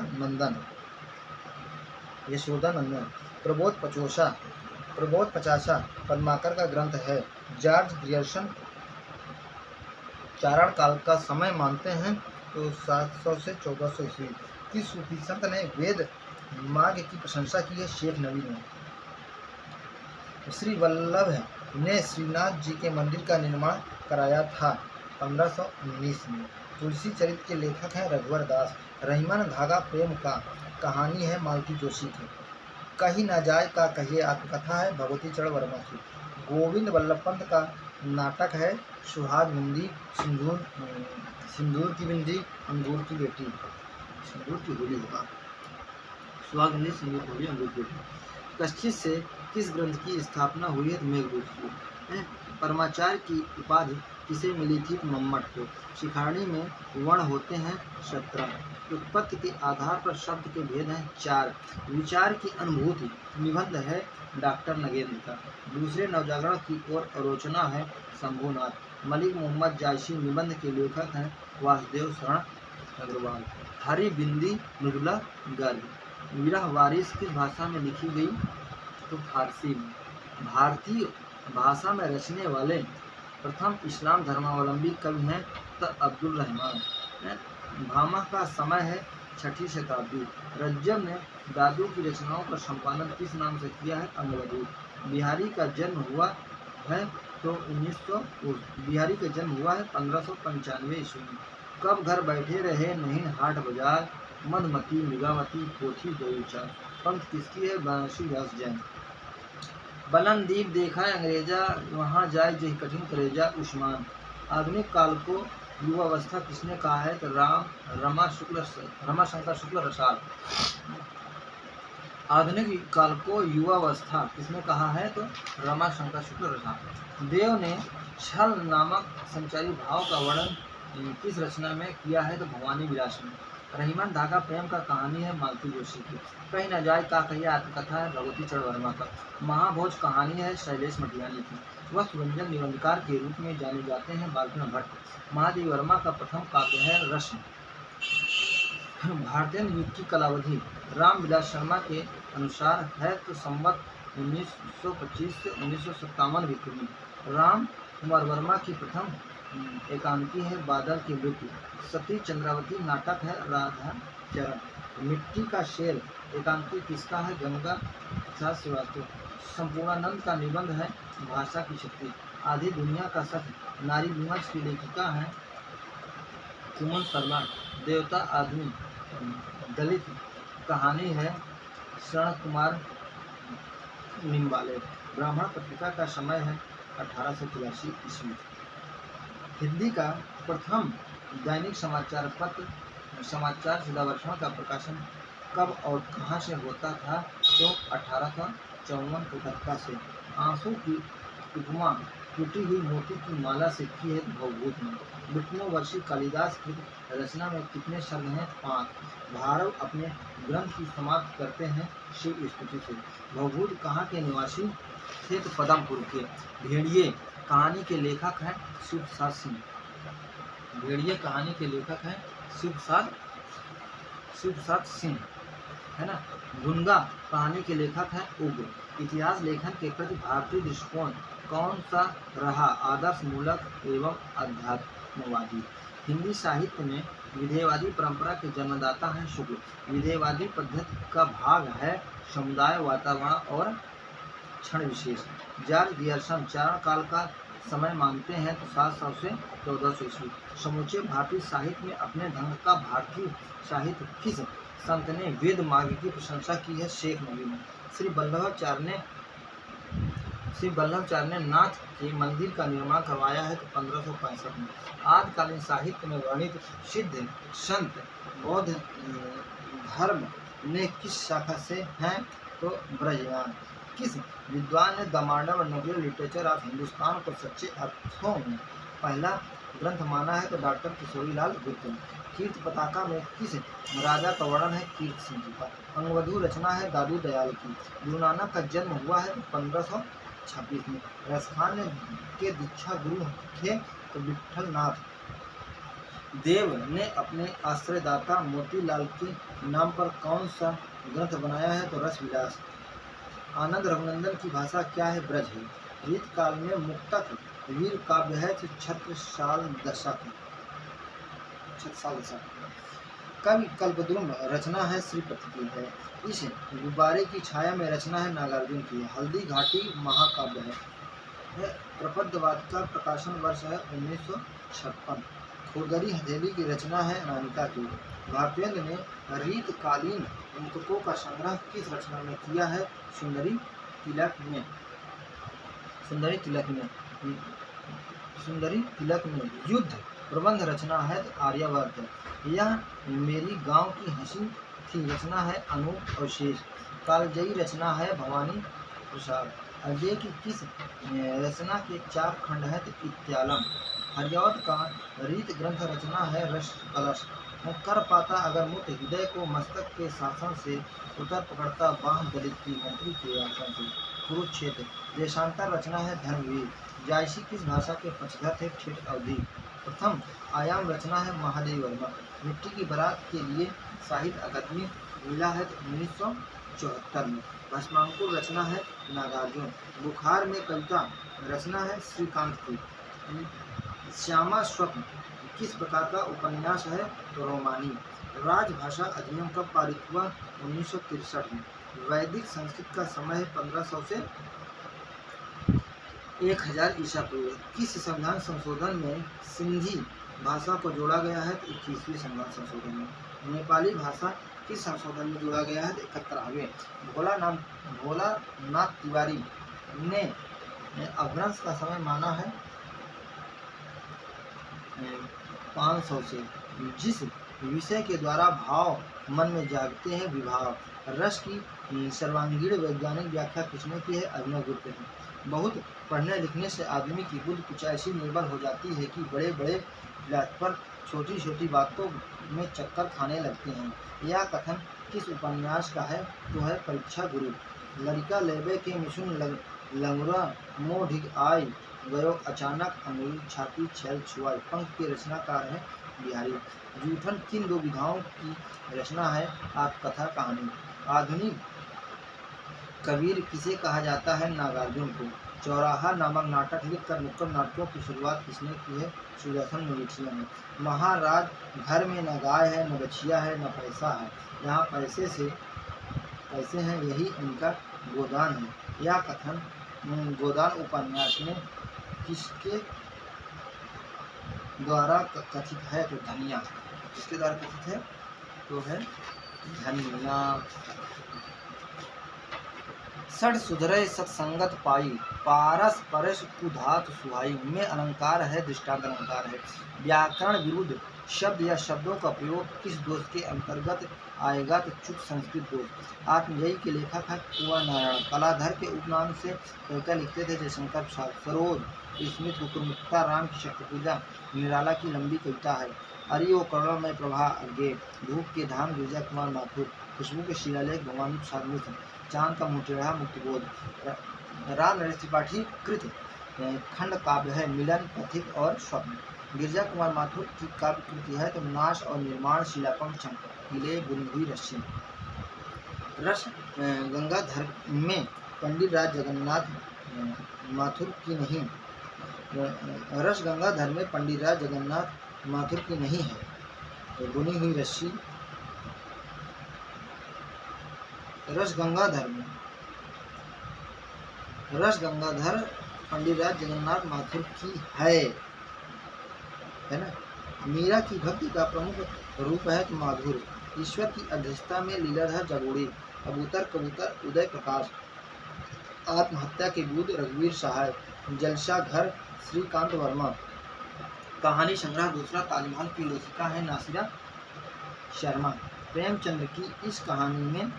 नंदन। प्रबोध पचासा पद्माकर का ग्रंथ है। जॉर्ज ग्रियर्सन चारण काल का समय मानते हैं तो 700 से 1400 ईस्वी। किस सूफी संत ने वेद मार्ग की प्रशंसा की है? शेख नबी ने। श्री वल्लभ ने श्रीनाथ जी के मंदिर का निर्माण कराया था 1519 में। तुलसी चरित्र के लेखक हैं रघुवर दास। रहीमन धागा प्रेम का कहानी है मालती जोशी की। कहीं ना जाए का कहिए आत्मकथा है भगवती चरण वर्मा की। गोविंद वल्लभ पंत का नाटक है सुहाग बिंदी सिंदूर की बिंदी अंगूर की बेटी। सिंदूर की होली होगा। सुहाग बिंदी सिंदूर की होली अंगूर की बेटी। कश्चित से किस ग्रंथ की स्थापना हुई है? मेघदूत। परमाचार्य की उपाधि किसे मिली थी? मम्मट को। शिखारणी में वर्ण होते हैं 17। उत्पत्ति के आधार पर शब्द के भेद हैं 4। विचार की अनुभूति निबंध है डॉक्टर नगेंद्र का। दूसरे नवजागरण की ओर आलोचना है शंभुनाथ। मलिक मोहम्मद जायसी निबंध के लेखक हैं वासुदेव शरण अग्रवाल। हरी बिंदी मृदुला गर्ग। विरह वारिस किस भाषा में लिखी गई? तो फारसी में। भारतीय भाषा में रचने वाले प्रथम इस्लाम धर्मावलंबी कवि हैं तो अब्दुल रहमान। भामा का समय है 6ठी शताब्दी। रज्जब ने दादू की रचनाओं का संपादन किस नाम से किया है? अंगवधू। बिहारी का जन्म हुआ है तो 1595 ईस्वी में। कब घर बैठे रहे नहीं हाट बाजार, मधुमती मृगावती पोथी दो विचार। पंथ किसकी है? बनारसी व्यास जैन। बलन दीप देखा अंग्रेजा वहाँ जाए जही कठिन करेजा उस्मान। आधुनिक काल को युवावस्था किसने कहा है? तो रमाशंकर शुक्ल रसाल। आधुनिक काल को युवावस्था किसने कहा है? तो रमाशंकर शुक्ल रसाल। देव ने छल नामक संचारी भाव का वर्णन किस रचना में किया है? तो भवानी विलास में। रहीमन धागा प्रेम का कहानी है मालती जोशी की। कहीं न जाए का कहिए आत्मकथा है भगवती चरण वर्मा का। महाभोज कहानी है शैलेश मटियानी की। वस्तु व्यंजन निबंधकार के रूप में जाने जाते हैं बालकृष्ण भट्ट। महादेव वर्मा का प्रथम काव्य है रश्मि। भारतीय युग की कलावधि रामविलास शर्मा के अनुसार है तो संवत 1925 से 1957 ईस्वी में। राम कुमार वर्मा की प्रथम एकांकी है बादल की मृत्यु। सती चंद्रावती नाटक है राधा चरण। मिट्टी का शेर एकांकी किसका है? गंगा प्रसाद श्रीवास्तव। संपूर्णानंद का निबंध है भाषा की शक्ति। आधी दुनिया का सत्य नारी विमर्श की लेखिका है कुमन शर्मा। देवता आदमी दलित कहानी है शरण कुमार निम्बाले। ब्राह्मण पत्रिका का समय है 1883 ईस्वी। हिंदी का प्रथम दैनिक समाचार पत्र समाचार शिलावर्षण का प्रकाशन कब और कहाँ से होता था? तो 1854 कलकत्ता से। आंसू की उपमा टूटी हुई मोती की माला से की है भवभूत में। विष्णुवर्षी कालिदास की रचना में कितने शब्द हैं? 5। भारव अपने ग्रंथ की समाप्त करते हैं शिव स्तुति से। भवभूत कहाँ के निवासी थे? तो पदमपुर के। भेड़िए कहानी के लेखक हैं शिव प्रसाद सिंह। भेड़िए कहानी के लेखक हैं शिव प्रसाद सिंह, है ना। गुनगा कहानी के लेखक हैं उग्र। इतिहास लेखन के प्रति भारतीय दृष्टिकोण कौन सा रहा? आदर्श मूलक एवं अध्यात्मवादी। हिंदी साहित्य में विधेयवादी परंपरा के जन्मदाता हैं शुक्ल। विधेयवादी पद्धति का भाग है समुदाय, वातावरण और क्षण विशेष। जॉर्ज गियर्सन चारण काल का समय मानते हैं तो 700 से 1400 ईस्वी। समूचे भारतीय साहित्य में अपने ढंग का भारतीय साहित्य किस संत ने वेद मार्ग की प्रशंसा की है? शेख नबी ने। श्री वल्लभाचार्य ने नाथ के मंदिर का निर्माण करवाया है तो 1565 में। आदिकालीन साहित्य में वर्णित सिद्ध संत बौद्ध धर्म ने किस शाखा से हैं? तो ब्रजयान। किस विद्वान ने the modern vernacular literature of Hindustan को सच्चे अर्थों में पहला ग्रंथ माना है? तो डॉक्टर किशोरीलाल गुप्त ने। कीर्ति पताका में किस राजा का वर्णन है? कीर्ति सिंह जी का। अंगवधु रचना है दादू दयाल की। गुरु नानक का जन्म हुआ है 1526 में। राजस्थान के दीक्षा गुरु थे तो विठल नाथ देव ने अपने आश्रयदाता मोतीलाल के नाम पर कौन सा ग्रंथ बनाया है? तो रस विलास। आनंद रघुनंदन की भाषा क्या है? ब्रज है। रीत काल में मुक्तक वीर काव्य है तो छत्रसाल दशक। कवि कल्पद्रुम रचना है श्रीपति की है। इस गुब्बारे की छाया में रचना है नागार्जुन की है। हल्दी घाटी महाकाव्य है। प्रपद्यवाद का प्रकाशन वर्ष है 1956। खुरदरी हथेली की रचना है अनामिका की। भारतेंद्र ने रीतकालीन मुक्तकों का संग्रह किस रचना में किया है? सुंदरी तिलक में। युद्ध प्रबंध रचना है आर्यावर्त। यह मेरी गांव की हंसी थी रचना है अनूप अवशेष। कालजयी रचना है भवानी प्रसाद। अजय की किस रचना के 4 खंड है? तो इत्यालम। हरिऔध का रीत ग्रंथ रचना है रस कलश। कर पाता अगर मुक्त हृदय को मस्तक के शासन से, उतर पकड़ता बाह दलित की मंत्री के आसन से। कुरुक्षेत्र। देशांतर रचना है धर्मवीर। जायसी किस भाषा के पक्षधर थे? ठेठ अवधि। प्रथम आयाम रचना है महादेव वर्मा। मिट्टी की बारात के लिए साहित्य अकादमी मिला है तो 1974 में। भस्मांकुर रचना है नागार्जुन। बुखार में कविता रचना है श्रीकांत की। श्यामा स्वप्न किस प्रकार का उपन्यास है? तो रोमानी। राजभाषा अधिनियम कब पारित हुआ? 1963 में। वैदिक संस्कृत का समय है 1500 से 1000 ईसा पूर्व। किस संविधान संशोधन में सिंधी भाषा को जोड़ा गया है? तो 21वें संविधान संशोधन में। नेपाली भाषा किस संशोधन में जोड़ा गया है? तो 71वें। भोलानाथ तिवारी ने अपभ्रंश का समय माना है 500 से। जिस विषय के द्वारा भाव मन में जागते हैं विभाव। रस की सर्वांगीण वैज्ञानिक व्याख्या किसने की है? अभिनव गुप्त ने। बहुत पढ़ने लिखने से आदमी की बुद्धि कुछ ऐसी निर्बल हो जाती है कि बड़े बड़े फ्लैट पर छोटी छोटी बातों में चक्कर खाने लगते हैं। यह कथन किस उपन्यास का है? तो है परीक्षा गुरु। लड़का लेबे के मिशुन लंगुरा मोह ढिग आई गयो अचानक अंगुली छाती छेल छुआई। पंख के रचनाकार है बिहारी। जूठन किन 2 विधाओं की रचना है? आत्मकथा कहानी। आधुनिक कबीर किसे कहा जाता है? नागार्जुन को। चौराहा नामक नाटक लिखकर नुक्कड़ नाटकों की शुरुआत किसने की है? सुदर्शन मजीठिया ने। महाराज घर में न गाय है न बछिया है न पैसा है, यहाँ पैसे हैं यही इनका गोदान है। यह कथन गोदान उपन्यास में किसके द्वारा कथित है? तो धनिया। किसके द्वारा कथित है? तो है धनिया। सठ सुधरे सत्संगत पाई, पारस परस कुधातु सुहाई। में अलंकार है, दृष्टांत अलंकार है। व्याकरण विरुद्ध शब्द या शब्दों का प्रयोग किस दोष के अंतर्गत आएगा? तो चुप संस्कृत दोष। आत्मजयी के लेखक है कुंवर नारायण। कलाधर के उपनाम से कविता लिखते थे जयशंकर प्रसाद। सरोज, स्मित, कुकुरमुक्ता, राम की शक्ति पूजा, निराला की लंबी कविता है। अरि ओ करुणा में प्रभा अज्ञे, धूप के धाम गिरिजा कुमार माथुर, खुशबू के शिलालेख भगवान प्रसाद मिश्र, चांद का मुटेड़ा मुक्तिबोध। राम नरेश त्रिपाठी कृत खंड काव्य है मिलन, पथिक और स्वप्न। गिरिजा कुमार माथुर की काव्य कृति है तो नाश और निर्माण, शिलापम, चंकिले, बुनी हुई रस्सी। रस गंगाधर में पंडित राज जगन्नाथ माथुर की नहीं, रस गंगाधर में पंडित राज जगन्नाथ माथुर की नहीं है तो बुनी हुई रस्सी। रस गंगाधर में रस गंगाधर पंडित राज जगन्नाथ माथुर की है ना। मीरा की भक्ति का प्रमुख रूप है तो माधुर। ईश्वर की अध्यक्षता में लीलाधर जगोड़ी। कबूतर कबूतर उदय प्रकाश। आत्महत्या के दूध रघुवीर सहाय। जलसा घर श्रीकांत वर्मा। कहानी संग्रह दूसरा ताजमहल की लेखिका है नासिरा शर्मा। प्रेमचंद्र की इस कहानी में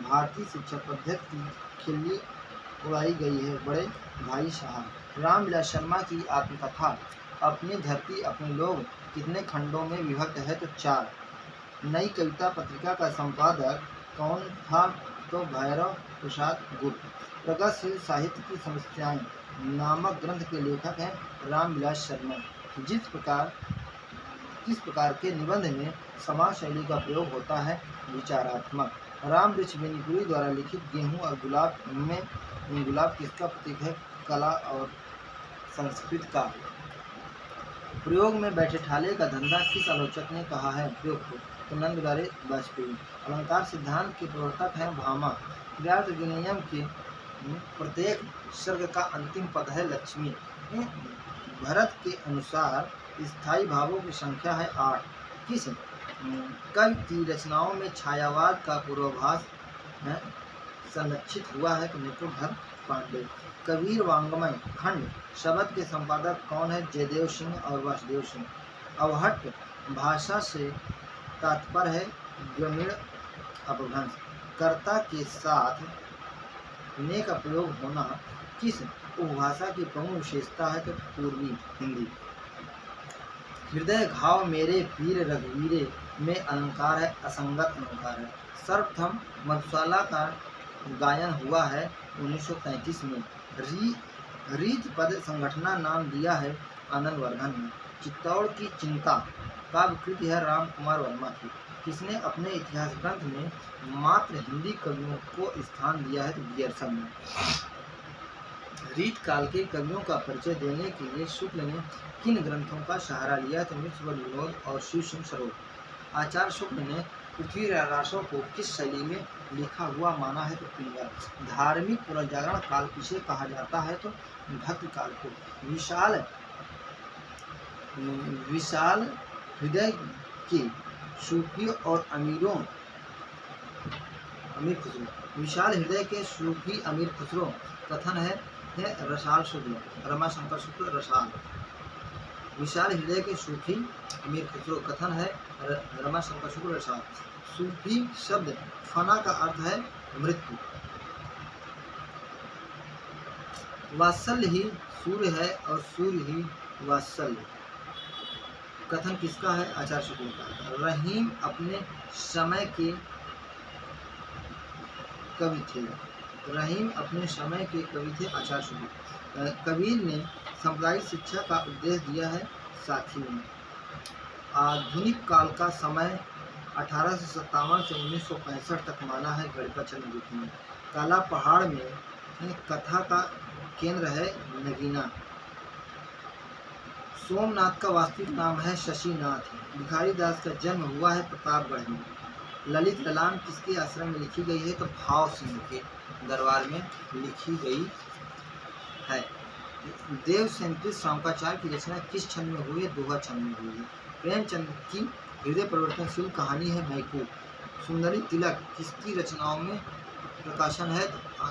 भारतीय शिक्षा पद्धति की खिल्ली उड़ाई गई है। बड़े भाई साहब। रामविलास शर्मा की आत्मकथा अपनी धरती अपने लोग कितने खंडों में विभक्त है तो 4। नई कविता पत्रिका का संपादक कौन था तो भैरव प्रसाद गुप्त। प्रगतिशील साहित्य की समस्याएं नामक ग्रंथ के लेखक हैं रामविलास शर्मा। किस प्रकार के निबंध में समाज शैली का प्रयोग होता है? विचारात्मक। राम वृक्ष बेनीपुरी द्वारा लिखित गेहूं और गुलाब में गुलाब किसका प्रतीक है? कला और संस्कृत का। प्रयोग में बैठे ठाले का धंधा किस आलोचक ने कहा है प्रयोग को? तो नंदगारे वाजपेयी। अलंकार सिद्धांत के प्रवर्तक हैं भामा। क्रियार्थ विनियम के प्रत्येक सर्ग का अंतिम पद है लक्ष्मी। भरत के अनुसार स्थायी भावों की संख्या है 8। किस कवि की रचनाओं में छायावाद का पूर्वाभास संरक्षित हुआ है तो निपुणधर पांडे। कबीर वांग्मय खंड शब्द के संपादक कौन है? जयदेव सिंह और वासुदेव सिंह। अवहट्ट भाषा से तात्पर्य है ग्रामीण अपभ्रंश। कर्ता के साथ ने का प्रयोग होना किस उपभाषा की प्रमुख विशेषता है तो पूर्वी हिंदी। हृदय घाव मेरे वीर रघुवीरे में अलंकार है, असंगत अलंकार है। सर्वप्रथम मधुशाला का गायन हुआ है 1933 में। रीत पद संगठना नाम दिया है आनंद वर्धन ने। चित्तौड़ की चिंता काव्य कृति है राम कुमार वर्मा की। किसने अपने इतिहास ग्रंथ में मात्र हिंदी कवियों को स्थान दिया है तो गियरसन ने। रीत काल के कवियों का परिचय देने के लिए शुक्ल ने किन ग्रंथों का सहारा लिया तो मिश्र विनोद और शिव सिंह सरोज। आचार्य शुक्ल ने पृथ्वीराज रासों को किस शैली में लिखा हुआ माना है तो पिंगला। धार्मिक पुनर्जागरण काल किसे कहा जाता है तो भक्ति काल को। विशाल हृदय के सूफी और अमीर खुसरो। विशाल हृदय के सूफी अमीर खुसरो कथन है रसाल शुक्ल, रमाशंकर शुक्ल रसाल। विशाल हृदय के सूफी अमीर खुसरो कथन है रमाशंकर शुक्ल रसाल। सूफी शब्द फना का अर्थ है मृत्यु। वात्सल्य ही सूर्य है और सूर्य ही वात्सल्य। कथन किसका है? आचार्य शुक्ल का। रहीम अपने समय के कवि थे। रहीम अपने समय के कवि थे आचार्य शुक्ल। कबीर ने सांप्रदायिक शिक्षा का उपदेश दिया है साखी में। आधुनिक काल का समय 1857 से 1965 तक माना है गणिका चंद्र गुप्त ने। काला पहाड़ में कथा का केंद्र है नगीना। सोमनाथ का वास्तविक नाम है शशिनाथ। भिखारी दास का जन्म हुआ है प्रतापगढ़ में। ललित ललाम किसके आश्रम में लिखी गई है तो भाव सिंह के दरबार में लिखी गई है। देव सेंत्रित शांकाचार की रचना किस छंद में हुई है? दोहा छंद में हुई है। प्रेमचंद की हृदय परिवर्तनशील कहानी है बैकूफ। सुंदरी तिलक किसकी रचनाओं में प्रकाशन है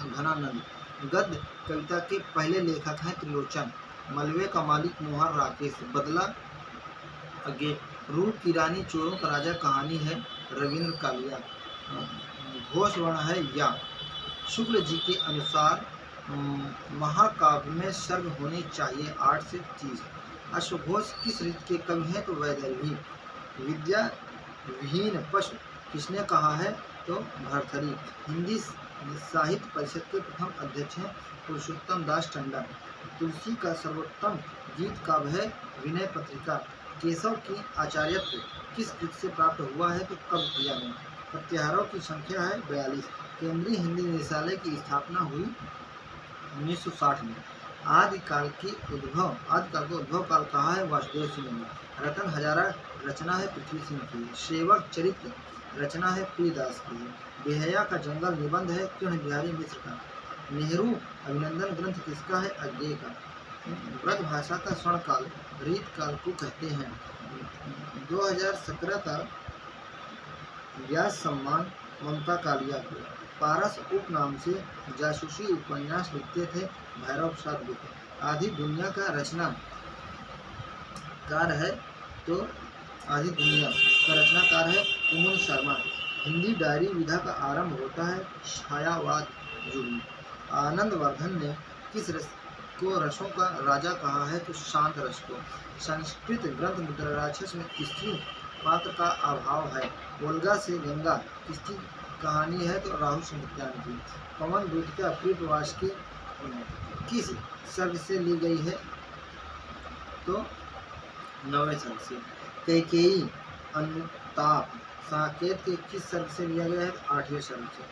घनानंद। गद्य कविता के पहले लेखक हैं त्रिलोचन। मलबे का मालिक मोहन राकेश। बदला अगे रूप की रानी चोरों का राजा कहानी है रविंद्र कालिया। घोष वर्ण है या। शुक्ल जी के अनुसार महाकाव्य में सर्ग होने चाहिए 8 से 30। अश्वघोष किस रीत के कवि हैं तो वैदर्भी। विद्या विहीन पशु किसने कहा है तो भरथरी। हिंदी साहित्य परिषद के प्रथम अध्यक्ष हैं पुरुषोत्तम दास टंडन। तुलसी का सर्वोत्तम गीत काव्य है विनय पत्रिका। केशव की आचार्यत्व किस कृत से प्राप्त हुआ है तो कब किया में। प्रत्याहारों की संख्या है 42। केंद्रीय हिंदी निदेशालय की स्थापना हुई 1960 में। आदिकाल को उद्भव काल कहा है वासुदेव सिंह ने। रतन हजारा रचना है पृथ्वी सिंह की। सेवक चरित्र रचना है प्रियदास की। बेहया का जंगल निबंध है कृष्ण बिहारी मिश्र का। नेहरू अभिनंदन ग्रंथ किसका है अज्ञेय का। ब्रज भाषा का स्वर्ण काल रीत काल को कहते हैं। 2017 का व्यास सम्मान ममता कालिया को। पारस उपनाम से जासूसी उपन्यास लिखते थे भैरव प्रसाद गुप्त। आधी दुनिया का रचनाकार है तो आधी दुनिया का रचनाकार है उमन शर्मा। हिंदी डायरी विधा का आरंभ होता है छायावाद युग में। आनंद वर्धन ने किस रस को रसों का राजा कहा है तो शांत रस को। संस्कृत ग्रंथ मुद्रा राक्षस में स्त्री पात्र का अभाव है। ओल्गा से गंगा किसकी कहानी है तो राहुल समुद्यान की। पवन दूत का प्रिय प्रवास के किस सर्ग से ली गई है तो 9वें सर्ग से। कैकेयी अनुताप साकेत के किस सर्ग से लिया गया है 8वें सर्ग से।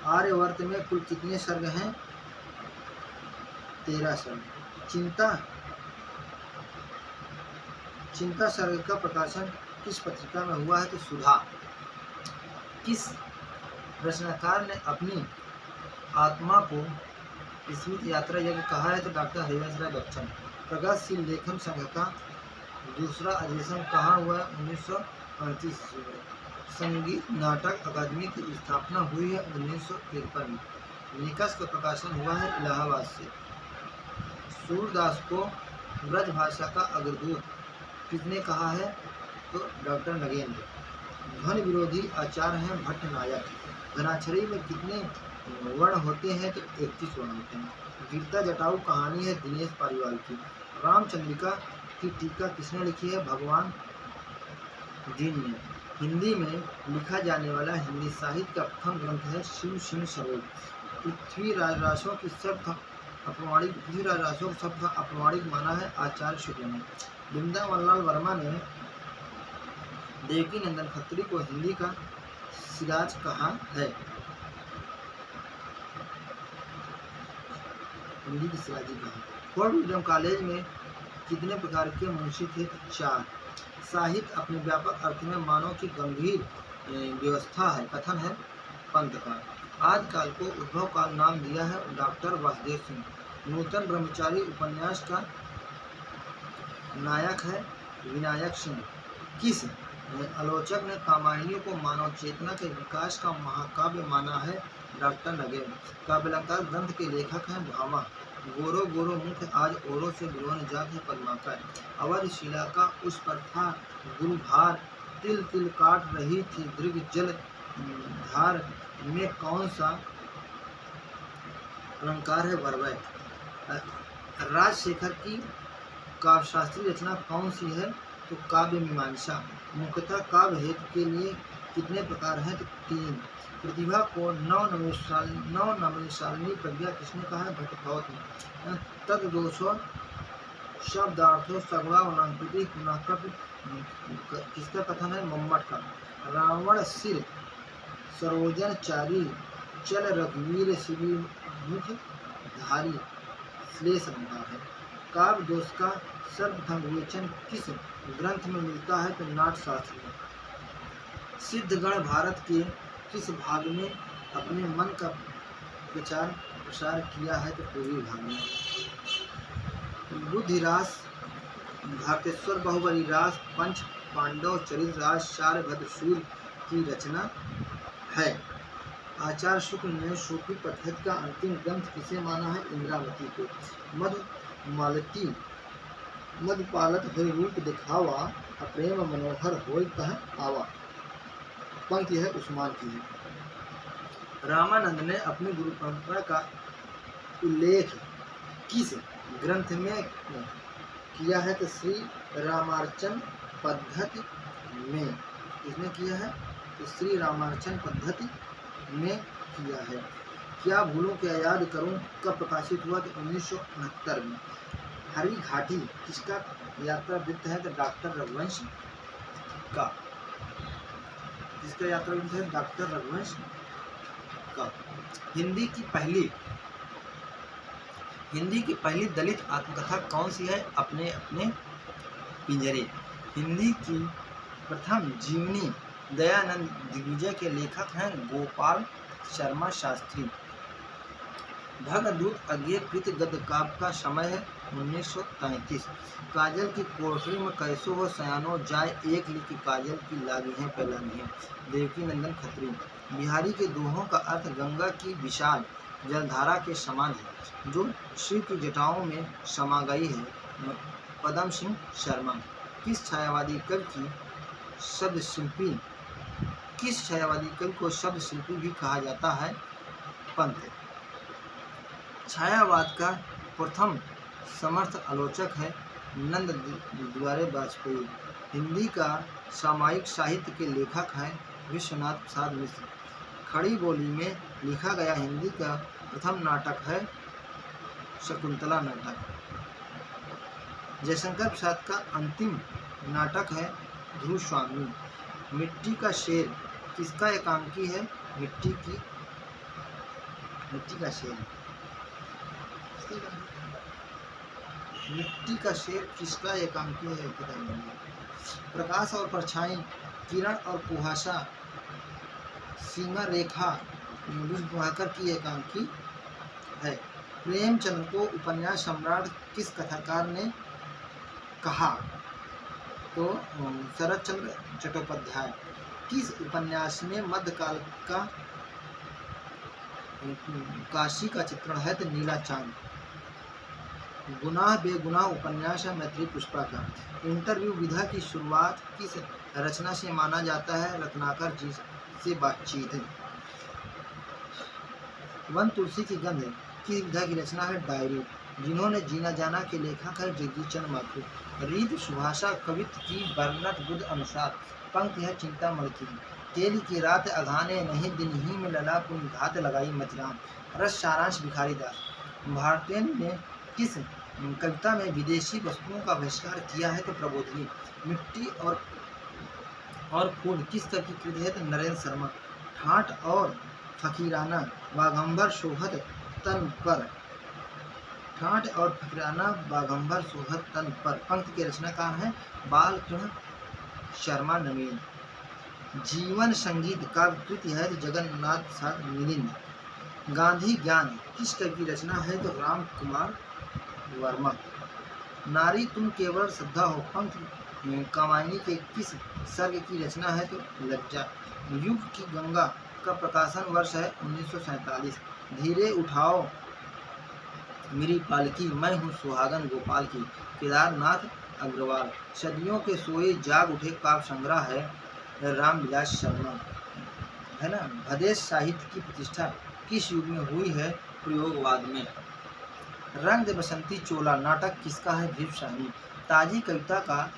आर्यवर्त में कुल कितने सर्ग हैं 13 सर्ग। चिंता सर्ग का प्रकाशन किस पत्रिका में हुआ है तो सुधा। किस रचनाकार ने अपनी आत्मा को स्मृति यात्रा यज्ञ कहा है तो डॉक्टर हरिवंश राय बच्चन। प्रगतिशील लेखन संघ का दूसरा अधिवेशन कहाँ हुआ है 1938 में। संगीत नाटक अकादमी की स्थापना हुई है 1953 में। निकष का प्रकाशन हुआ है इलाहाबाद से। सूरदास को ब्रज भाषा का अग्रदूत किसने कहा है तो डॉक्टर नगेंद्र। ध्वनि विरोधी आचार्य हैं भट्ट नायक। घनाक्षरी में कितने वर्ण होते हैं तो 31 वर्ण होते हैं। गिरता जटाऊ कहानी है दिनेश पालीवाल की। रामचंद्रिका की टीका किसने लिखी है भगवान दीन ने। हिंदी में लिखा जाने वाला हिंदी साहित्य का प्रथम ग्रंथ है शिव सिंह सरोज। पृथ्वीराज रासों की शब्द अप्रमाणिक माना है आचार्य शुक्ल ने। वृंदावनलाल वर्मा ने देवकी नंदन खत्री को हिंदी का सिराज कहा है। हिंदी की सिराजी कहा। फोर्ट विलियम कॉलेज में कितने प्रकार के मुंशी थे 4। साहित्य अपने व्यापक अर्थ में मानव की गंभीर व्यवस्था है कथन है पंत का। आदिकाल को उद्भव काल नाम दिया है डॉक्टर वासुदेव सिंह। नूतन ब्रह्मचारी उपन्यास का नायक है विनायक सिंह। किस आलोचक ने कामायनी को मानव चेतना के विकास का महाकाव्य माना है डॉक्टर नगेंद्र। काव्यालंकार ग्रंथ के लेखक हैं भामा। गोरो गोरो मुख आज ओरो से बिलोन जात है पद्माकर। अवध शिला का उस पर था गुरुभार। तिल तिल काट रही थी दृग जल धार में कौन सा अलंकार है वरवय। राजशेखर की काव्यशास्त्रीय रचना कौन सी है तो काव्य मीमांसा। मुख्यतः काव्य हेतु के लिए कितने प्रकार हैं तो 3। प्रतिभा को नवनवेशालिनी प्रज्ञा किसने कहा है भट्टभौत ने। तद दोषो शब्दार्थो सगुणा वनाकृति किसका कथन है मम्मट का। रावण सिर सरोजन चारी चल रघुवीर शिवी मुख धारी श्लेष अलंकार है। काव्य दोष का सर्वप्रथम विवेचन किस ग्रंथ में मिलता है तो नाट्यशास्त्र में। सिद्धगण भारत के किस भाग में अपने मन का प्रचार प्रसार किया है तो पूर्वी भाग में। बुद्धिरास भारतेश्वर बाहुबली रास पंच पांडव चरित रास शारभद्र सूर्य की रचना है। आचार्य शुक्ल ने सूफी पद्धति का अंतिम ग्रंथ किसे माना है? इंद्रावती को। मधुमालती मधुपालत होय रूप दिखावा, अप्रेम मनोहर होय कह आवा। पंक्ति है उस्मान की है। रामानंद ने अपनी गुरु परंपरा का उल्लेख किस ग्रंथ में किया है? तो श्री रामार्चन पद्धति में। इसमें किया है तो श्री रामार्चन पद्धति में किया है। क्या भूलों के याद करूं कब प्रकाशित हुआ? तो 1969 में। हरी घाटी किसका यात्रा वृत्त है? तो डॉक्टर रघुवंश का। किसका यात्रा वृत्त है? डॉक्टर रघुवंश का। हिंदी की पहली दलित आत्मकथा कौन सी है? अपने अपने पिंजरे। हिंदी की प्रथम जीवनी दयानंद दिग्विजय के लेखक हैं गोपाल शर्मा शास्त्री। भगदूत अज्ञे कृत गद्य काव्य का समय है 1933। काजल की कोठरी में कैसो हो सयानो जाए, एक लिखी काजल की लागी है फैलानी है। देवकी नंदन खत्री। बिहारी के दोहों का अर्थ गंगा की विशाल जलधारा के समान है, जो शिव की जटाओं में समा गई है। पदम सिंह शर्मा। किस छायावादी कवि को शब्द शिल्पी भी कहा जाता है? पंत। छायावाद का प्रथम समर्थ आलोचक है नंद दुलारे वाजपेयी। हिंदी का सामायिक साहित्य के लेखक हैं विश्वनाथ प्रसाद मिश्र। खड़ी बोली में लिखा गया हिंदी का प्रथम नाटक है शकुंतला नाटक। जयशंकर प्रसाद का अंतिम नाटक है ध्रुव स्वामी। मिट्टी का शेर किसका एकांकी है? मिट्टी का शेर किसका एकांकी है? प्रकाश और परछाई, किरण और कुहासा, सीमा रेखा विश्वभाकर की एकांकी है। प्रेमचंद को उपन्यास सम्राट किस कथाकार ने कहा? तो शरद चंद्र चट्टोपाध्याय। किस उपन्यास में मध्यकाल का काशी का चित्रण है? तो नीला चांद। गुनाह बेगुनाह उपन्यास है मैत्री पुष्पा का। इंटरव्यू विधा की शुरुआत किस रचना से माना जाता है? रत्नाकर जी से बातचीत। वन तुलसी की गंध किस विधा की रचना है? डायरी। जिन्होंने जीना जाना के लेखक है जगदीश चंद्र माथुर। रीत सुभाषा कवित्व की वर्णत बुद्ध अनुसार। पंक्ति है चिंतामणि की। तेली की रात अघाने नहीं, दिन ही में लला पुन घात लगाई मचराम। रस सारांश भिखारी दास। भारतेन ने किस कविता में विदेशी वस्तुओं का बहिष्कार किया है? तो प्रबोधिनी। मिट्टी और फूल किस कवि की कृति है? तो नरेंद्र शर्मा। ठाठ और फकीराना बाघंबर सोहत तन पर। ठाठ और फकीराना बाघंबर सोहत तन पर। पंक्ति के रचनाकार हैं बालकृष्ण शर्मा नवीन। जीवन संगीत काव्य कृति है जगन्नाथ प्रसाद मिलिंद। गांधी ज्ञान किस कवि की रचना है? तो राम कुमार वर्मा। नारी तुम केवल श्रद्धा हो पंक्ति कामायनी के किस सर्ग की रचना है? तो लज्जा। युग की गंगा का प्रकाशन वर्ष है 1947। धीरे उठाओ मेरी पालकी, मैं हूँ सुहागन गोपाल की। केदारनाथ अग्रवाल। सदियों के सोए जाग उठे काव्य संग्रह है रामविलास शर्मा, है ना। भदेश साहित्य की प्रतिष्ठा किस युग में हुई है? प्रयोगवाद में। रंग दे बसंती चोला नाटक किसका है? भीम साहनी। ताजी कविता का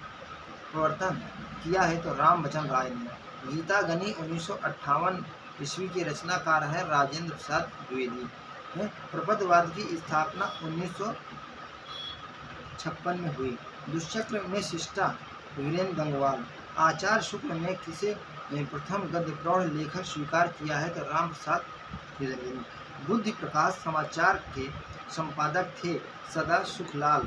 प्रवर्तन किया है तो राम बचन राय ने। गीता गनी 1958 ईस्वी के रचनाकार है राजेंद्र प्रसाद द्विवेदी। प्रपदवाद की स्थापना 1956 में हुई। दुष्चक्र में शिष्टा वीरेंद्र गंगवाल। आचार्य शुक्ल ने किसे प्रथम गद्य प्रौढ़ लेखक स्वीकार किया है? तो राम प्रसाद द्विवेदी। बुद्धि प्रकाश समाचार के संपादक थे सदा सुखलाल।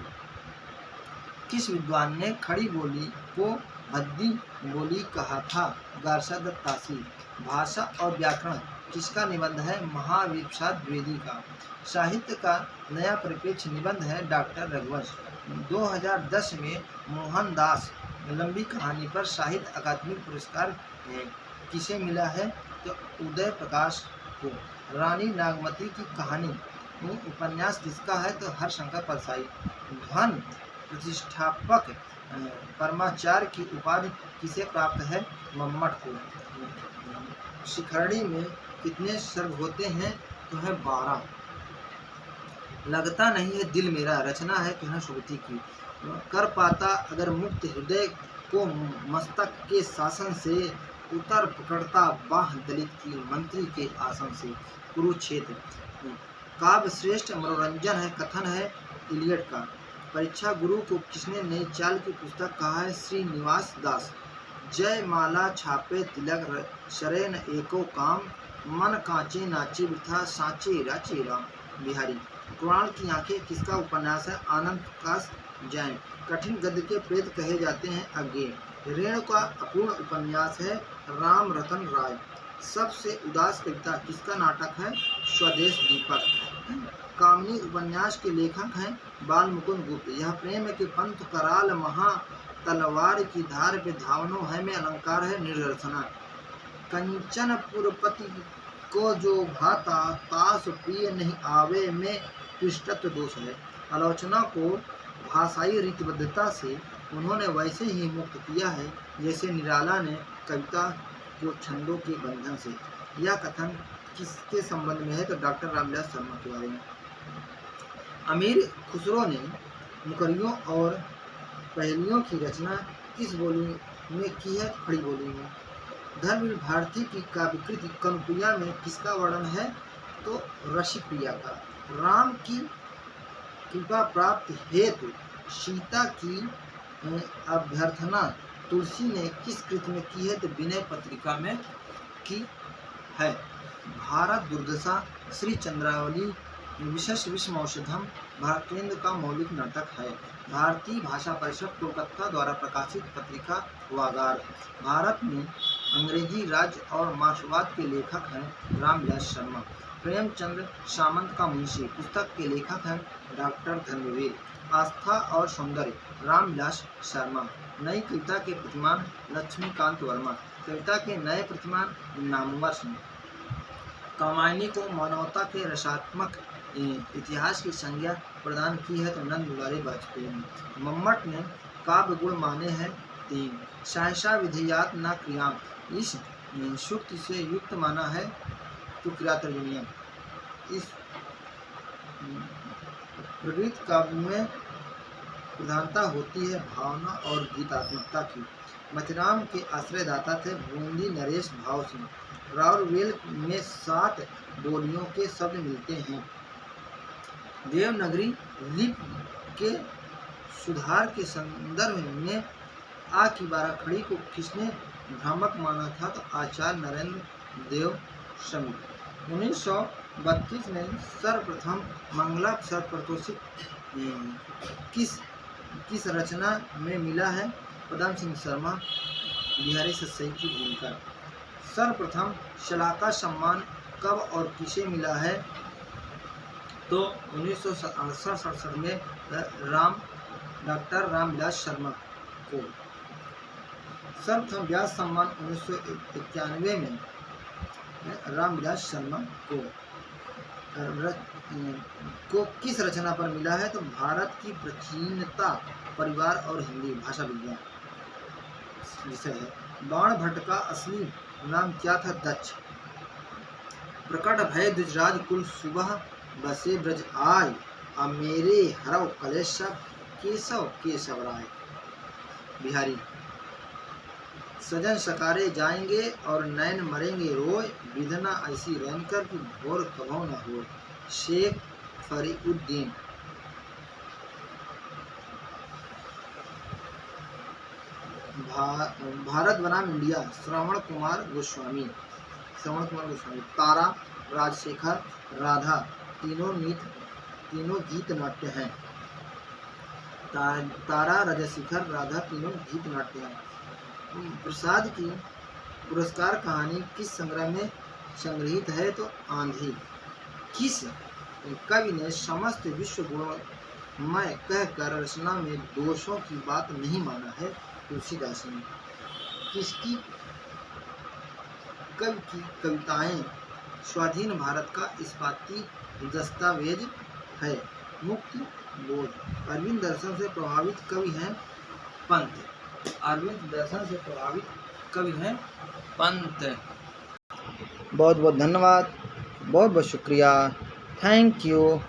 किस विद्वान ने खड़ी बोली को भद्दी बोली कहा था? गारसा दत्त तासी। भाषा और व्याकरण किसका निबंध है? महावीर प्रसाद द्विवेदी का। साहित्य का नया परिप्रेक्ष्य निबंध है डॉक्टर रघुवंश। 2010 में मोहनदास लंबी कहानी पर साहित्य अकादमी पुरस्कार किसे मिला है? तो उदय प्रकाश को। रानी नागमती की कहानी उपन्यास किसका है? तो हरिशंकर परसाई। ध्वन प्रतिष्ठापक परमाचार्य की उपाधि किसे प्राप्त है? मम्मट को। शिखरणी में कितने सर्ग होते हैं? तो है 12। लगता नहीं है दिल मेरा रचना है कृष्णश्रुति की। कर पाता अगर मुक्त हृदय को मस्तक के शासन से, उतर पकड़ता बाह दलित की मंत्री के आसन से। कुरुक्षेत्र। काव्य श्रेष्ठ मनोरंजन है कथन है इलियट का। परीक्षा गुरु को किसने नई चाल की पुस्तक कहा है? श्रीनिवास दास। जय माला छापे तिलक शरण एको काम, मन कांचे नाचे वृथा सांचे राचे राम। बिहारी। पुराण की आंखें किसका उपन्यास है? आनंद प्रकाश जैन। कठिन गद्य के प्रेत कहे जाते हैं अज्ञे। रेणु का अपूर्ण उपन्यास है राम रतन राय। सबसे उदास कविता किसका नाटक है? स्वदेश दीपक। कामनी उपन्यास के लेखक हैं बाल मुकुंद गुप्त। यह प्रेम के पंथ कराल महा तलवार की धार पे धावनो है में अलंकार है निर्दर्शना। कंचन पुरपति को जो भाता तास प्रिय नहीं आवे में पृष्ठत्व दोष है। आलोचना को भाषाई रीतिबद्धता से उन्होंने वैसे ही मुक्त किया है जैसे निराला ने कविता को छंदों के बंधन से। यह कथन किसके संबंध में है? तो डॉक्टर रामविलास शर्मा के बारे में। अमीर खुसरो ने मुकरियों और पहेलियों की रचना किस बोली में की है? खड़ी बोली में। धर्मवीर भारती की काव्यकृति कनुप्रिया में किसका वर्णन है? तो रसिक प्रिया का। राम की कृपा प्राप्ति हेतु सीता की अभ्यर्थना तुलसी ने किस कृति में की है? तो विनय पत्रिका में की है। भारत दुर्दशा श्री चंद्रावली विशेष विश्व औषधम भारतेंद्र का मौलिक नाटक है। भारतीय भाषा परिषद कोलकाता द्वारा प्रकाशित पत्रिका वागार। भारत में अंग्रेजी राज्य और मार्क्सवाद के लेखक हैं रामविलास शर्मा। प्रेमचंद्र सामंत का मुंशी पुस्तक के लेखक हैं डॉक्टर धर्मवीर। आस्था और सौंदर्य रामविलास शर्मा। नई कविता के प्रतिमान लक्ष्मीकांत वर्मा। कविता के नए प्रतिमान नामवर सिंह। कामायनी को मानवता के रसात्मक इतिहास की संज्ञा प्रदान की है तो नंद दुलारी वाजपेयी ने। मम्मट ने काव्य गुण माने हैं 3। सहसा विधियात न क्रियाम, इस सूक्ति से युक्त माना है तो क्रियातर्जनीय। इस प्रकृत काव्य में प्रधानता होती है भावना और गीतात्मकता की। मथुराम के आश्रयदाता थे बूंदी नरेश भाव सिंह। राउरवेल में 7 बोलियों के शब्द मिलते हैं। देवनागरी लिपि के सुधार के संदर्भ में आ की 12 खड़ी को किसने भ्रामक माना था? तो आचार्य नरेंद्र देव समित। 1932 में सर्वप्रथम मंगलाक्षर प्रतोषित किस रचना में मिला है? पदम सिंह शर्मा बिहारी सस्सई की भूमिका। सर्वप्रथम शलाका सम्मान कब और किसे मिला है? तो 1967 में डॉक्टर रामविलास शर्मा को। सर्वप्रथम व्यास सम्मान 1991 में रामविलास शर्मा को किस रचना पर मिला है? तो भारत की प्राचीनता परिवार और हिंदी भाषा विज्ञान विषय है। बाण भट्ट का असली नाम क्या था? दक्ष। प्रकट भय द्विजराज कुल सुबह बसे ब्रज आय, अब मेरे हरव कलेश सब केशव केशव राय। बिहारी। सजन सकारे जाएंगे और नैन मरेंगे रोय, विधना ऐसी रैनकर की भोर कभो न हो। शेख फरीउद्दीन। भारत बनाम इंडिया श्रवण कुमार गोस्वामी। तारा राजशेखर राधा तीनों गीत नाट्य हैं। तारा राजशेखर राधा तीनों गीत नाट्य हैं। प्रसाद की पुरस्कार कहानी किस संग्रह में संग्रहित है? तो आंधी। किस कवि ने समस्त विश्व गुणमय कहकर रचना में दोषों की बात नहीं माना है? तुलसीदास ने। किसकी कवि की कविताएं स्वाधीन भारत का इस्पाती दस्तावेज है। मुक्त बोध। अरविंद दर्शन से प्रभावित कवि हैं पंत। अरविंद दर्शन से प्रभावित कवि हैं पंत। बहुत बहुत धन्यवाद, बहुत बहुत शुक्रिया, थैंक यू।